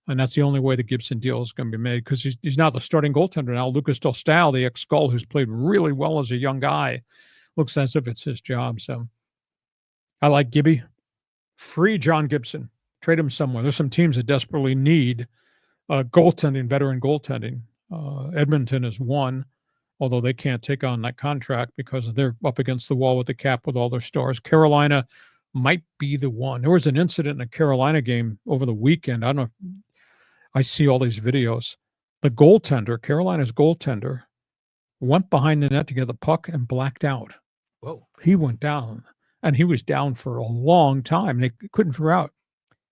And that's the only way the Gibson deal is going to be made because he's not the starting goaltender now. Lucas Dostal, the ex-Gull, who's played really well as a young guy, looks as if it's his job. So I like Gibby. Free John Gibson. Trade him somewhere. There's some teams that desperately need veteran goaltending. Edmonton is one. Although they can't take on that contract because they're up against the wall with the cap with all their stars. Carolina might be the one. There was an incident in a Carolina game over the weekend. I don't know if I see all these videos. The goaltender, Carolina's goaltender, went behind the net to get the puck and blacked out. Whoa. He went down, and he was down for a long time. They couldn't figure out.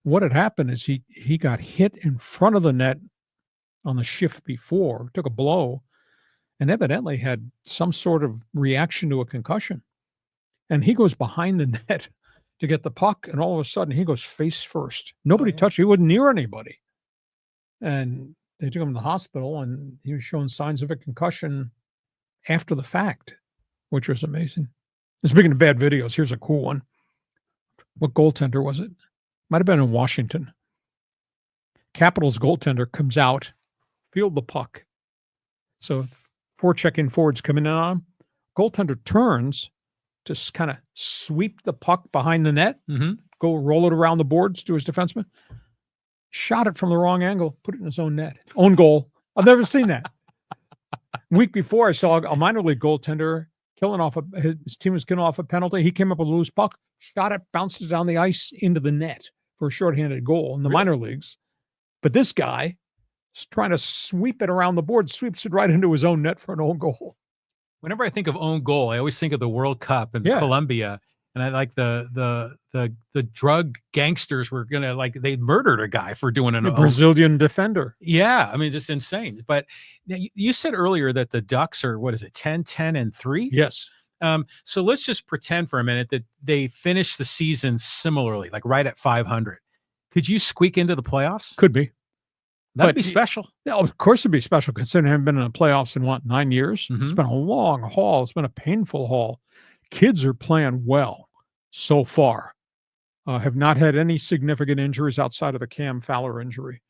What had happened is he got hit in front of the net on the shift before, took a blow, and evidently had some sort of reaction to a concussion. And he goes behind the net to get the puck, and all of a sudden he goes face first. Nobody touched him. He wasn't near anybody. And they took him to the hospital, and he was showing signs of a concussion after the fact, which was amazing. And speaking of bad videos, here's a cool one. What goaltender was it? Might have been in Washington. Capitals goaltender comes out, field the puck. So 4 check-in forwards coming in on him. Goaltender turns to kind of sweep the puck behind the net, go roll it around the boards to his defenseman. Shot it from the wrong angle, put it in his own net. Own goal. I've never seen that. Week before, I saw a minor league goaltender his team was killing off a penalty. He came up with a loose puck, shot it, bounced it down the ice into the net for a shorthanded goal in the minor leagues. But this guy is trying to sweep it around the board, sweeps it right into his own net for an own goal. Whenever I think of own goal, I always think of the World Cup and Colombia. And I like the drug gangsters were they murdered a guy for doing a Brazilian defender. Yeah, I mean, just insane. But you said earlier that the Ducks are 10-10-3? Yes. So let's just pretend for a minute that they finish the season similarly, like right at 500. Could you squeak into the playoffs? Could be. That'd be special. Yeah, of course it'd be special considering I haven't been in the playoffs in 9 years. It's been a long haul. It's been a painful haul. Kids are playing well so far. Have not had any significant injuries outside of the Cam Fowler injury.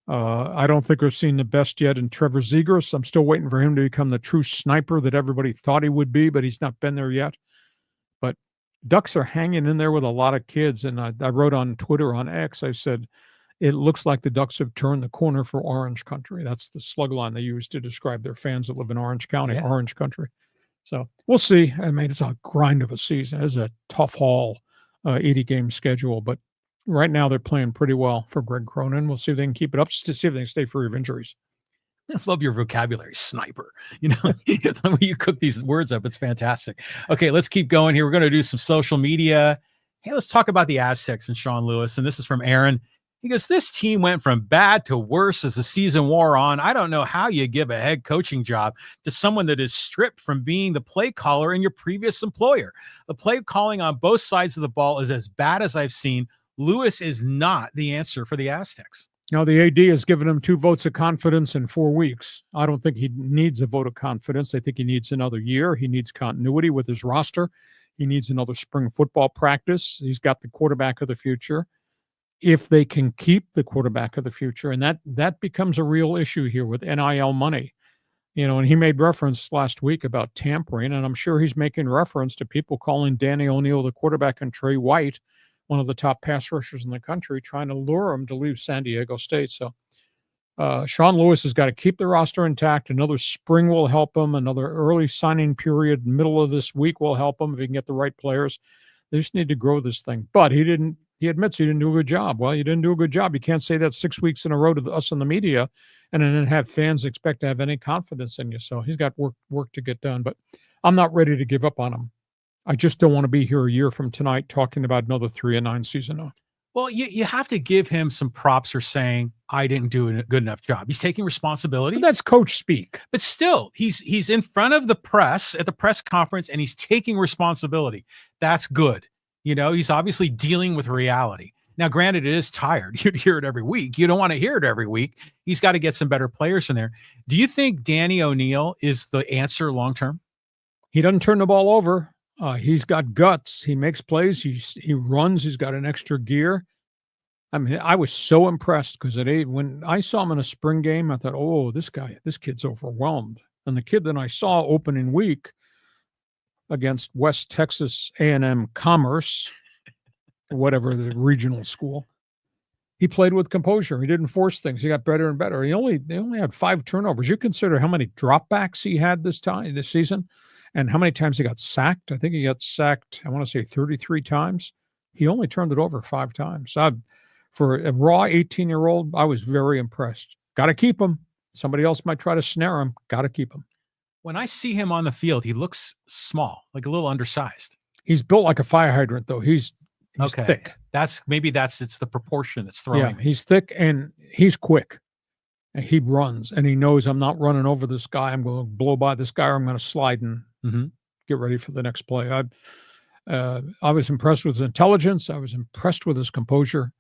I don't think we've seen the best yet in Trevor Zegras. I'm still waiting for him to become the true sniper that everybody thought he would be, but he's not been there yet. But Ducks are hanging in there with a lot of kids. And I wrote on Twitter, on X, I said, it looks like the Ducks have turned the corner for Orange Country. That's the slug line they use to describe their fans that live in Orange County, Orange Country. So we'll see. I mean, it's a grind of a season. It's a tough haul, 80-game schedule. But right now they're playing pretty well for Greg Cronin. We'll see if they can keep it up, to see if they can stay free of injuries. I love your vocabulary, sniper. You know, when you cook these words up, it's fantastic. Okay, let's keep going here. We're going to do some social media. Hey, let's talk about the Aztecs and Sean Lewis. And this is from Aaron. He goes, this team went from bad to worse as the season wore on. I don't know how you give a head coaching job to someone that is stripped from being the play caller in your previous employer. The play calling on both sides of the ball is as bad as I've seen. Lewis is not the answer for the Aztecs. Now, the AD has given him 2 votes of confidence in 4 weeks. I don't think he needs a vote of confidence. I think he needs another year. He needs continuity with his roster. He needs another spring football practice. He's got the quarterback of the future. If they can keep the quarterback of the future, and that becomes a real issue here with NIL money. You know, and he made reference last week about tampering, and I'm sure he's making reference to people calling Danny O'Neal the quarterback and Trey White one of the top pass rushers in the country, trying to lure him to leave San Diego State. So Sean Lewis has got to keep the roster intact. Another spring will help him. Another early signing period, middle of this week, will help him if he can get the right players. They just need to grow this thing. But he admits he didn't do a good job. Well, you didn't do a good job. You can't say that 6 weeks in a row to us in the media and then have fans expect to have any confidence in you. So he's got work to get done. But I'm not ready to give up on him. I just don't want to be here a year from tonight talking about another 3-9 season now. Well, you have to give him some props for saying, I didn't do a good enough job. He's taking responsibility. But that's coach speak. But still, he's in front of the press at the press conference, and he's taking responsibility. That's good. You know, he's obviously dealing with reality. Now, granted, it is tired. You'd hear it every week. You don't want to hear it every week. He's got to get some better players in there. Do you think Danny O'Neal is the answer long-term? He doesn't turn the ball over. He's got guts. He makes plays. He runs. He's got an extra gear. I mean, I was so impressed because when I saw him in a spring game, I thought, oh, this kid's overwhelmed. And the kid that I saw opening week against West Texas A&M Commerce, whatever the regional school, he played with composure. He didn't force things. He got better and better. They only had 5 turnovers. You consider how many dropbacks he had this season? And how many times he got sacked? I think he got sacked, I want to say 33 times. He only turned it over 5 times. For a raw 18-year-old, I was very impressed. Got to keep him. Somebody else might try to snare him. Got to keep him. When I see him on the field, he looks small, like a little undersized. He's built like a fire hydrant, though. He's thick. It's the proportion that's throwing me. He's thick and he's quick. And he runs, and he knows I'm not running over this guy. I'm going to blow by this guy, or I'm going to slide and get ready for the next play. I was impressed with his intelligence. I was impressed with his composure.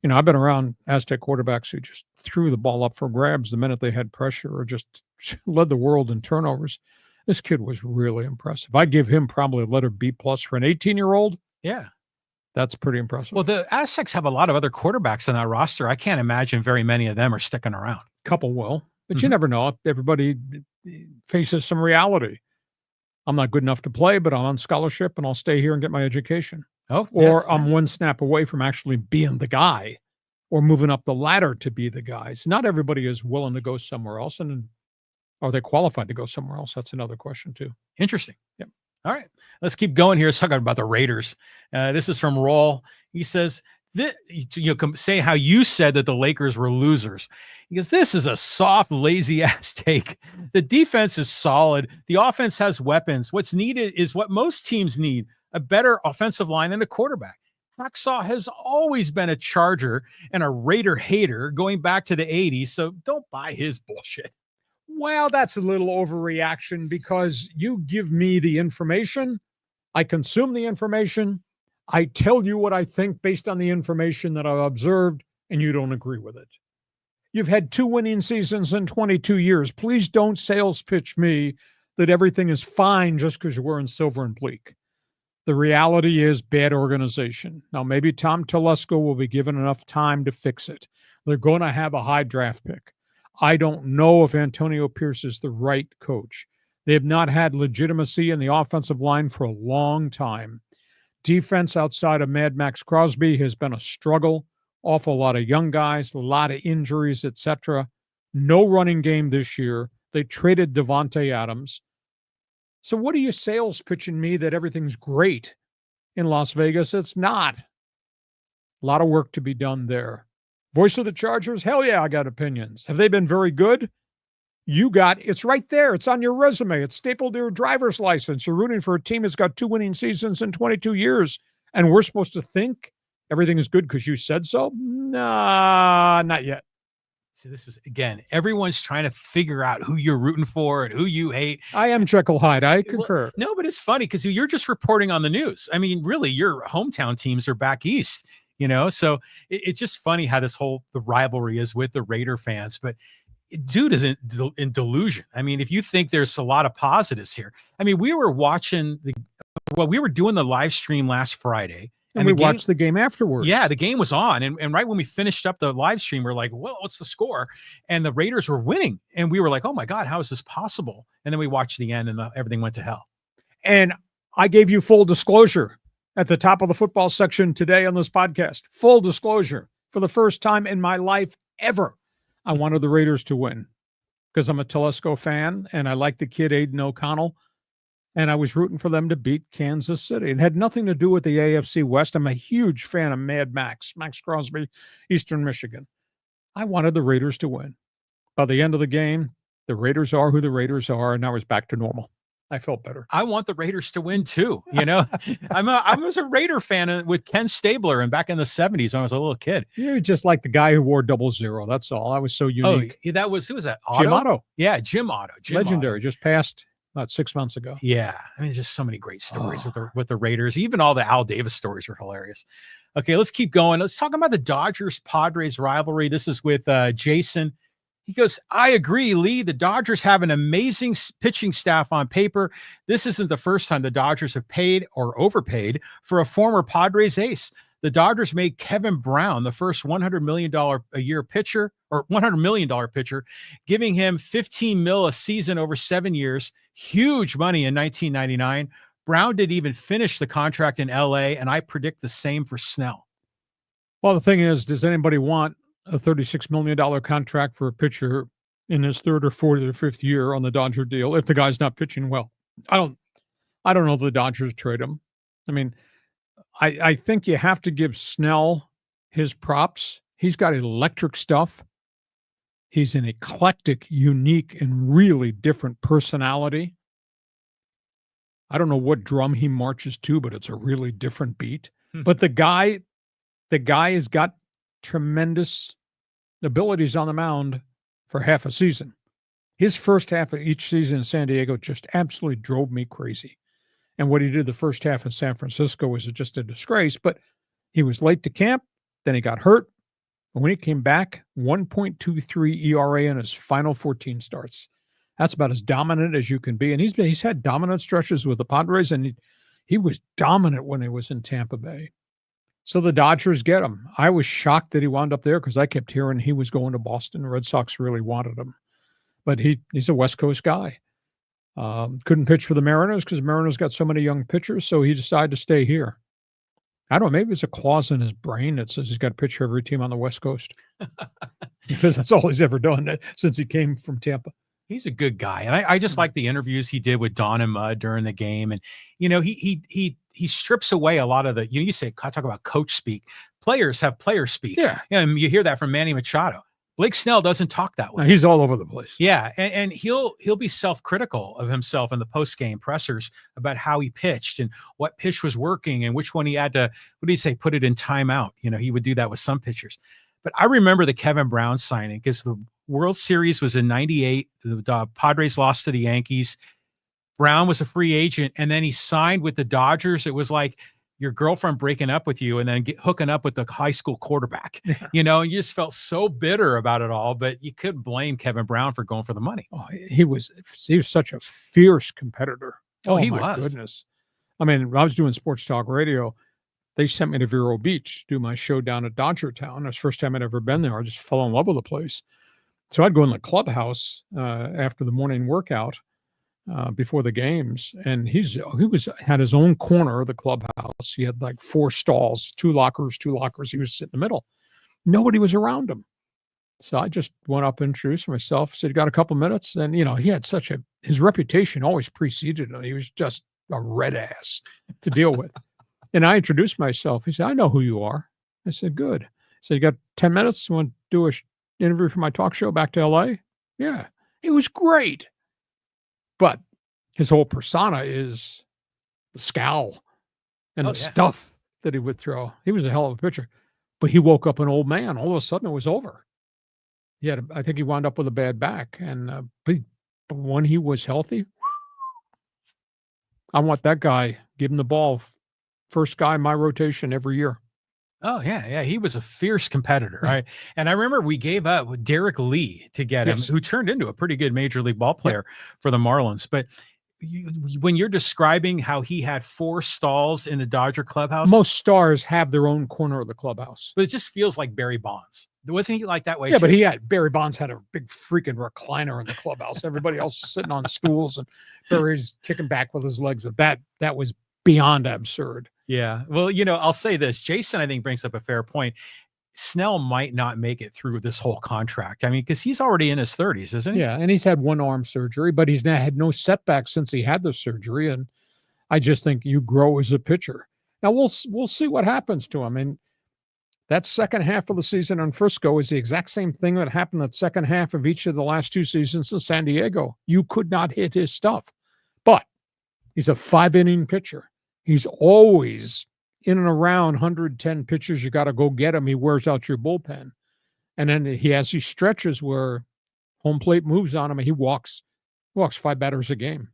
You know, I've been around Aztec quarterbacks who just threw the ball up for grabs the minute they had pressure, or just led the world in turnovers. This kid was really impressive. I give him probably a letter B+ for an 18-year-old. Yeah. That's pretty impressive. Well, the Aztecs have a lot of other quarterbacks on that roster. I can't imagine very many of them are sticking around. Couple will, but you never know. Everybody faces some reality. I'm not good enough to play, but I'm on scholarship and I'll stay here and get my education. Or I'm one snap away from actually being the guy or moving up the ladder to be the guys. Not everybody is willing to go somewhere else. And are they qualified to go somewhere else? That's another question too. Interesting. Yep. All right, let's keep going here. Let's talk about the Raiders. This is from Roll. He says, say how you said that the Lakers were losers. He goes, this is a soft, lazy ass take. The defense is solid. The offense has weapons. What's needed is what most teams need, a better offensive line and a quarterback. Hacksaw has always been a Charger and a Raider hater going back to the 80s, so don't buy his bullshit. Well, that's a little overreaction because you give me the information, I consume the information, I tell you what I think based on the information that I've observed, and you don't agree with it. You've had 2 winning seasons in 22 years. Please don't sales pitch me that everything is fine just because you're wearing silver and bleak. The reality is bad organization. Now, maybe Tom Telesco will be given enough time to fix it. They're going to have a high draft pick. I don't know if Antonio Pierce is the right coach. They have not had legitimacy in the offensive line for a long time. Defense outside of Mad Max Crosby has been a struggle. Awful lot of young guys, a lot of injuries, etc. No running game this year. They traded Devontae Adams. So what are you sales pitching me that everything's great in Las Vegas? It's not. A lot of work to be done there. Voice of the Chargers? Hell yeah, I got opinions. Have they been very good? It's right there. It's on your resume. It's stapled to your driver's license. You're rooting for a team that's got 2 winning seasons in 22 years. And we're supposed to think everything is good because you said so? Nah, not yet. See, this is, again, everyone's trying to figure out who you're rooting for and who you hate. I am Jekyll Hyde. I concur. Well, no, but it's funny because you're just reporting on the news. I mean, really, your hometown teams are back east, so it's just funny how the rivalry is with the Raider fans. But dude is in delusion. I mean, if you think there's a lot of positives here, I mean, we were we were doing the live stream last Friday. And we watched the game afterwards. Yeah, the game was on. And right when we finished up the live stream, we're like, well, what's the score? And the Raiders were winning. And we were like, oh my God, how is this possible? And then we watched the end and everything went to hell. And I gave you full disclosure at the top of the football section today on this podcast. Full disclosure. For the first time in my life ever, I wanted the Raiders to win because I'm a Telesco fan and I like the kid Aiden O'Connell. And I was rooting for them to beat Kansas City. It had nothing to do with the AFC West. I'm a huge fan of Mad Max Crosby, Eastern Michigan. I wanted the Raiders to win. By the end of the game, the Raiders are who the Raiders are, and now it's back to normal. I felt better. I want the Raiders to win too. I was a Raider fan with Ken Stabler and back in the 70s when I was a little kid. You're just like the guy who wore 00. That's all. I was so unique. Oh, who was that? Otto? Jim Otto. Yeah, Jim Otto. Legendary. Otto. Just passed about 6 months ago. Yeah. I mean, just so many great stories with the Raiders. Even all the Al Davis stories are hilarious. Okay, let's keep going. Let's talk about the Dodgers-Padres rivalry. This is with Jason. He goes, I agree, Lee. The Dodgers have an amazing pitching staff on paper. This isn't the first time the Dodgers have paid or overpaid for a former Padres ace. The Dodgers made Kevin Brown the first $100 million a year pitcher, or $100 million pitcher, giving him $15 million a season over 7 years. Huge money in 1999. Brown didn't even finish the contract in LA, and I predict the same for Snell. Well, the thing is, does anybody want a $36 million contract for a pitcher in his third or fourth or fifth year on the Dodger deal if the guy's not pitching well? I don't know if the Dodgers trade him. I mean, I think you have to give Snell his props. He's got electric stuff. He's an eclectic, unique, and really different personality. I don't know what drum he marches to, but it's a really different beat. But the guy has got tremendous abilities on the mound for half a season. His first half of each season in San Diego just absolutely drove me crazy. And what he did the first half in San Francisco was just a disgrace, but he was late to camp, then he got hurt. And when he came back, 1.23 ERA in his final 14 starts. That's about as dominant as you can be. And he's had dominant stretches with the Padres, and he was dominant when he was in Tampa Bay. So the Dodgers get him. I was shocked that he wound up there because I kept hearing he was going to Boston. The Red Sox really wanted him. But he's a West Coast guy. Couldn't pitch for the Mariners because the Mariners got so many young pitchers, so he decided to stay here. I don't know, maybe there's a clause in his brain that says he's got to pitch for every team on the West Coast. Because that's all he's ever done since he came from Tampa. He's a good guy. And I just like the interviews he did with Don and Mud during the game. And, he strips away a lot of the, you say, talk about coach speak. Players have player speak. Yeah. And you hear that from Manny Machado. Blake Snell doesn't talk that way. No, he's all over the place. Yeah. And he'll be self-critical of himself in the post-game pressers about how he pitched and what pitch was working and which one he had to, what did he say, put it in timeout. He would do that with some pitchers. But I remember the Kevin Brown signing because the World Series was in 98. The Padres lost to the Yankees. Brown was a free agent, and then he signed with the Dodgers. It was like your girlfriend breaking up with you and then hooking up with the high school quarterback. Yeah. You just felt so bitter about it all, but you couldn't blame Kevin Brown for going for the money. Oh, he was such a fierce competitor. Oh, he my was. Goodness. I mean, I was doing sports talk radio. they sent me to Vero Beach to do my show down at Dodger Town. It was the first time I'd ever been there. I just fell in love with the place. So I'd go in the clubhouse after the morning workout before the games, and he had his own corner of the clubhouse. He had like 4 stalls, 2 lockers. He was sitting in the middle. Nobody was around him. So I just went up and introduced myself, said, "Got a couple minutes?" And, he had his reputation always preceded him. He was just a red ass to deal with. And I introduced myself. He said, "I know who you are." I said, "Good." So "You got 10 minutes? You want to do an interview for my talk show back to LA?" Yeah. It was great. But his whole persona is the scowl and the stuff that he would throw. He was a hell of a pitcher. But he woke up an old man. All of a sudden, it was over. I think he wound up with a bad back. And but when he was healthy, I want that guy, give him the ball. First guy in my rotation every year. Oh, yeah. He was a fierce competitor. Right. And I remember we gave up with Derek Lee to get him, who turned into a pretty good major league ball player for the Marlins. But when you're describing how he had 4 stalls in the Dodger clubhouse, most stars have their own corner of the clubhouse. But it just feels like Barry Bonds. Wasn't he like that way? Yeah, too? but Barry Bonds had a big freaking recliner in the clubhouse. Everybody else is sitting on stools, and Barry's kicking back with his legs. That was beyond absurd. Yeah. Well, I'll say this. Jason, I think, brings up a fair point. Snell might not make it through this whole contract. I mean, because he's already in his 30s, isn't he? Yeah, and he's had 1 arm surgery, but he's had no setbacks since he had the surgery. And I just think you grow as a pitcher. Now, we'll see what happens to him. And that second half of the season in Frisco is the exact same thing that happened that second half of each of the last 2 seasons in San Diego. You could not hit his stuff. But he's a 5-inning pitcher. He's always in and around 110 pitches. You got to go get him. He wears out your bullpen. And then he has these stretches where home plate moves on him and he walks 5 batters a game.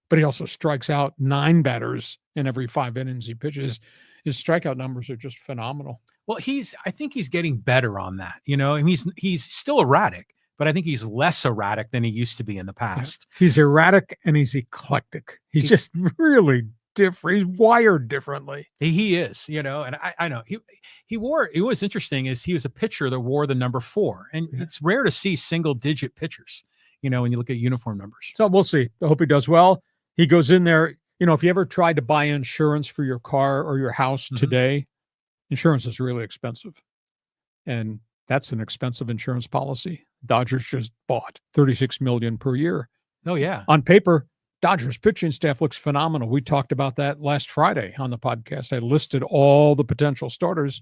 But he also strikes out 9 batters in every 5 innings he pitches. His strikeout numbers are just phenomenal. Well, I think he's getting better on that. And he's still erratic, but I think he's less erratic than he used to be in the past. Yeah. He's erratic and he's eclectic. He's just really different. He's wired differently. He is, and I know he wore, it was interesting is he was a pitcher that wore the number 4, and it's rare to see single digit pitchers, when you look at uniform numbers. So we'll see. I hope he does well. He goes in there. If you ever tried to buy insurance for your car or your house today, insurance is really expensive. And that's an expensive insurance policy. Dodgers just bought $36 million per year. Oh yeah. On paper, Dodgers pitching staff looks phenomenal. We talked about that last Friday on the podcast. I listed all the potential starters.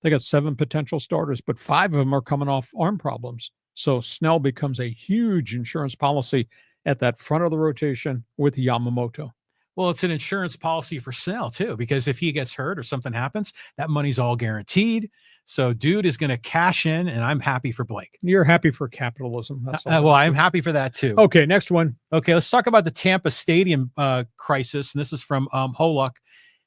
They got 7 potential starters, but 5 of them are coming off arm problems. So Snell becomes a huge insurance policy at that front of the rotation with Yamamoto. Well, it's an insurance policy for Snell too, because if he gets hurt or something happens, that money's all guaranteed. So dude is going to cash in, and I'm happy for Blake. You're happy for capitalism. That's all well, I'm happy for that too. Okay, next one. Okay, let's talk about the Tampa Stadium crisis. And this is from Holluck.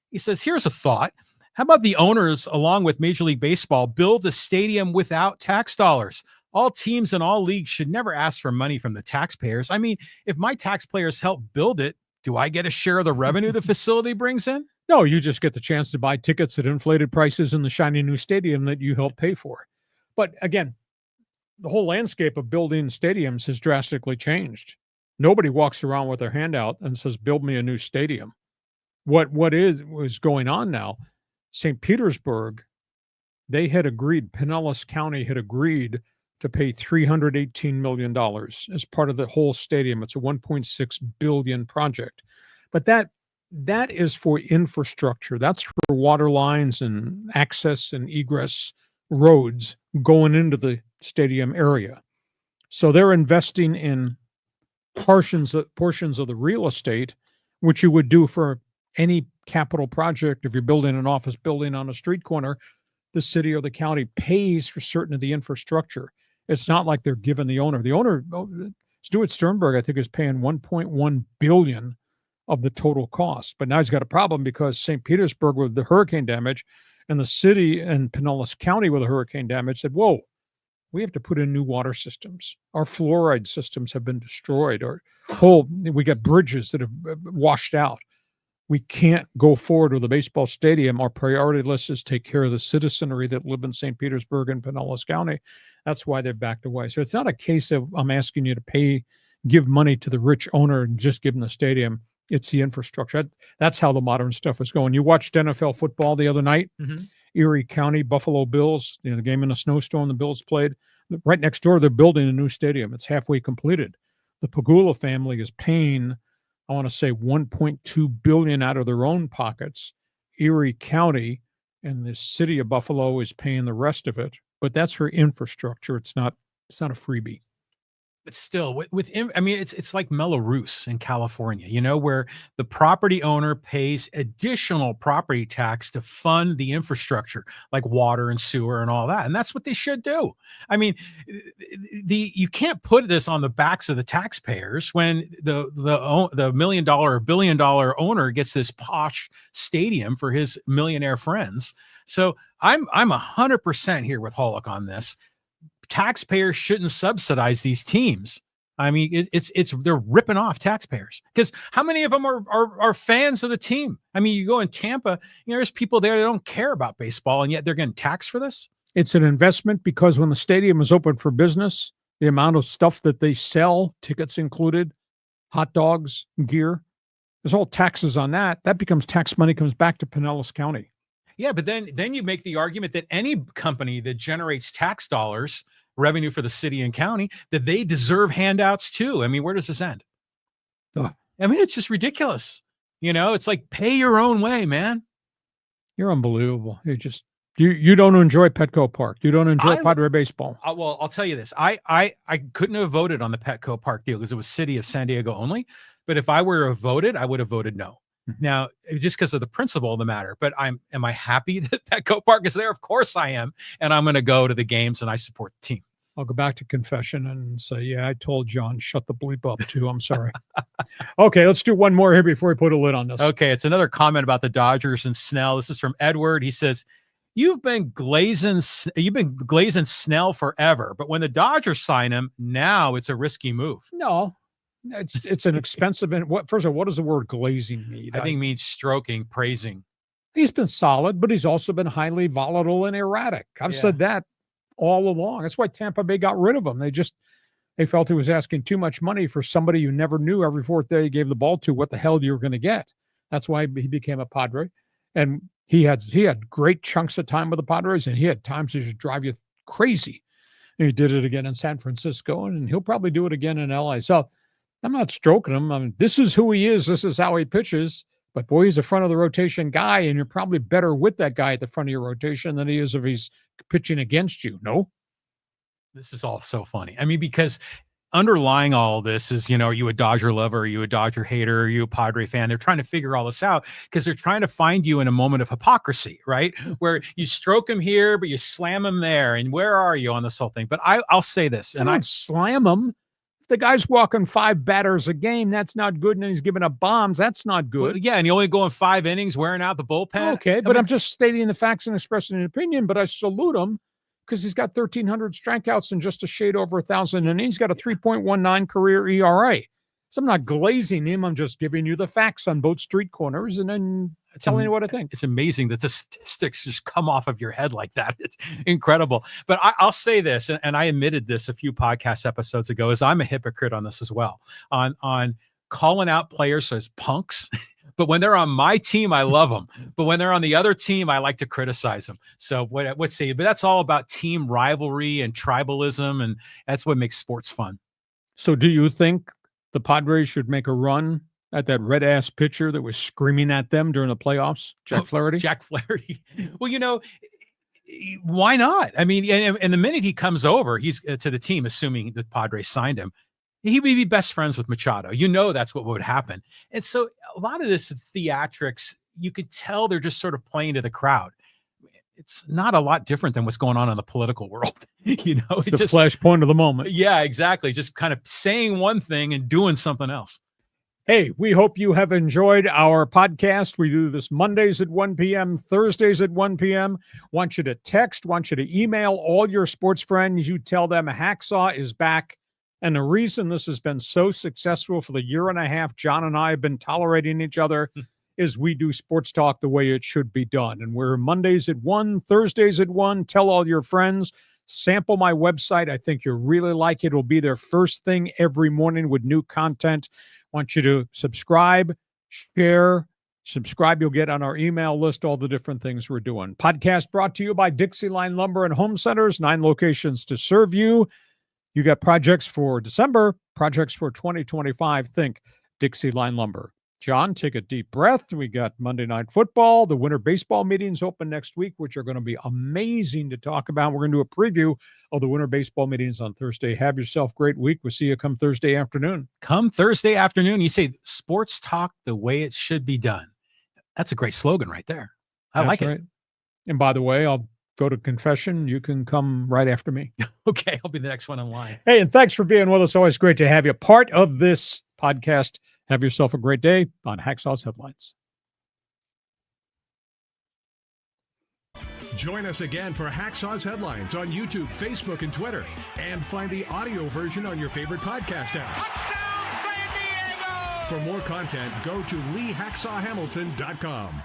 He says, here's a thought. How about the owners, along with Major League Baseball, build the stadium without tax dollars? All teams and all leagues should never ask for money from the taxpayers. I mean, if my taxpayers help build it, do I get a share of the revenue the facility brings in? No, you just get the chance to buy tickets at inflated prices in the shiny new stadium that you help pay for. But again, the whole landscape of building stadiums has drastically changed. Nobody walks around with their hand out and says, build me a new stadium. What is going on now, St. Petersburg, they had agreed, Pinellas County had agreed to pay $318 million as part of the whole stadium. It's a $1.6 billion project. But that is for infrastructure. That's for water lines and access and egress roads going into the stadium area. So they're investing in portions of the real estate, which you would do for any capital project. If you're building an office building on a street corner, the city or the county pays for certain of the infrastructure. It's not like they're giving the owner. The owner, Stuart Sternberg, I think, is paying $1.1 billion of the total cost. But now he's got a problem because St. Petersburg with the hurricane damage and the city and Pinellas County with the hurricane damage said, whoa, we have to put in new water systems. Our fluoride systems have been destroyed. We got bridges that have washed out. we can't go forward with a baseball stadium. Our priority list is take care of the citizenry that live in St. Petersburg and Pinellas County. That's why they've backed away. So it's not a case of I'm asking you to give money to the rich owner and just give them the stadium. It's the infrastructure. That's how the modern stuff is going. You watched NFL football the other night, Erie County, Buffalo Bills, the game in a snowstorm the Bills played. Right next door, they're building a new stadium. It's halfway completed. The Pagula family is paying, I want to say, $1.2 billion out of their own pockets. Erie County and the city of Buffalo is paying the rest of it. But that's for infrastructure. It's not a freebie. But still, it's like Melrose in California, where the property owner pays additional property tax to fund the infrastructure, like water and sewer and all that. And that's what they should do. I mean, you can't put this on the backs of the taxpayers when the $1 million or $1 billion owner gets this posh stadium for his millionaire friends. So I'm 100% here with Hollick on this. Taxpayers shouldn't subsidize these teams. I mean, they're ripping off taxpayers, because how many of them are fans of the team? I mean, you go in Tampa, there's people there that don't care about baseball, and yet they're getting taxed for this. It's an investment, because when the stadium is open for business, the amount of stuff that they sell, tickets included, hot dogs, gear, there's all taxes on that. That becomes tax money, comes back to Pinellas County. Yeah, but then you make the argument that any company that generates tax dollars, revenue for the city and county, that they deserve handouts too. I mean, where does this end? I mean, it's just ridiculous. It's like, pay your own way, man. You're unbelievable. You don't enjoy Petco Park. You don't enjoy Padre baseball. Well, I'll tell you this. I couldn't have voted on the Petco Park deal because it was city of San Diego only. But if I were to have voted, I would have voted no. Now, just because of the principle of the matter, but am I happy that Petco Park is there? Of course I am. And I'm going to go to the games and I support the team. I'll go back to confession and say, yeah, I told John, shut the bleep up too. I'm sorry. Okay, let's do one more here before we put a lid on this. Okay, it's another comment about the Dodgers and Snell. This is from Edward. He says, you've been glazing Snell forever, but when the Dodgers sign him, now it's a risky move. No. It's an expensive, and first of all, what does the word glazing mean? I think it means stroking, praising. He's been solid, but he's also been highly volatile and erratic. I've said that all along. That's why Tampa Bay got rid of him. They felt he was asking too much money for somebody you never knew every fourth day you gave the ball to what the hell you were going to get. That's why he became a Padre. And he had great chunks of time with the Padres, and he had times to just drive you crazy. And he did it again in San Francisco, and he'll probably do it again in LA. So I'm not stroking him. I mean, this is who he is. This is how he pitches. But boy, he's a front of the rotation guy, and you're probably better with that guy at the front of your rotation than he is if he's pitching against you. No? This is all so funny. I mean, because underlying all of this is, are you a Dodger lover? Are you a Dodger hater? Are you a Padre fan? They're trying to figure all this out because they're trying to find you in a moment of hypocrisy, right? Where you stroke him here, but you slam him there. And where are you on this whole thing? But I'll say this. And I slam him. If the guy's walking 5 batters a game, that's not good. And then he's giving up bombs. That's not good. Well, yeah, and you only go in 5 innings, wearing out the bullpen. Okay, but I'm just stating the facts and expressing an opinion, but I salute him because he's got 1,300 strikeouts and just a shade over 1,000, and he's got a 3.19 career ERA. So I'm not glazing him. I'm just giving you the facts on both street corners and then telling you what I think. It's amazing that the statistics just come off of your head like that. It's incredible. But I'll say this, and I admitted this a few podcast episodes ago, is I'm a hypocrite on this as well, on calling out players as punks. But when they're on my team, I love them. But when they're on the other team, I like to criticize them. So what say? But that's all about team rivalry and tribalism, and that's what makes sports fun. So do you think the Padres should make a run at that red-ass pitcher that was screaming at them during the playoffs, Jack Flaherty? Jack Flaherty. Well, why not? I mean, and the minute he comes over, he's to the team, assuming the Padres signed him, he would be best friends with Machado. That's what would happen. And so a lot of this theatrics, you could tell they're just sort of playing to the crowd. It's not a lot different than what's going on in the political world. It's the flashpoint of the moment. Yeah, exactly. Just kind of saying one thing and doing something else. Hey, we hope you have enjoyed our podcast. We do this Mondays at 1 p.m., Thursdays at 1 p.m. Want you to text, want you to email all your sports friends. You tell them Hacksaw is back. And the reason this has been so successful for the year and a half John and I have been tolerating each other is we do sports talk the way it should be done. And we're Mondays at 1, Thursdays at 1. Tell all your friends. Sample my website. I think you'll really like it. It'll be there first thing every morning with new content. I want you to subscribe, share, subscribe. You'll get on our email list all the different things we're doing. Podcast brought to you by DIXIELINE Lumber and Home Centers, 9 locations to serve you. You got projects for December, projects for 2025. Think DIXIELINE Lumber. John, take a deep breath. We got Monday Night Football. The winter baseball meetings open next week, which are going to be amazing to talk about. We're going to do a preview of the winter baseball meetings on Thursday. Have yourself a great week. We'll see you come Thursday afternoon. Come Thursday afternoon. You say sports talk the way it should be done. That's a great slogan right there. I like it. And by the way, I'll go to confession. You can come right after me. Okay, I'll be the next one in line. Hey, and thanks for being with us. Always great to have you part of this podcast. Have yourself a great day on Hacksaw's Headlines. Join us again for Hacksaw's Headlines on YouTube, Facebook, and Twitter. And find the audio version on your favorite podcast app. For more content, go to LeeHacksawHamilton.com.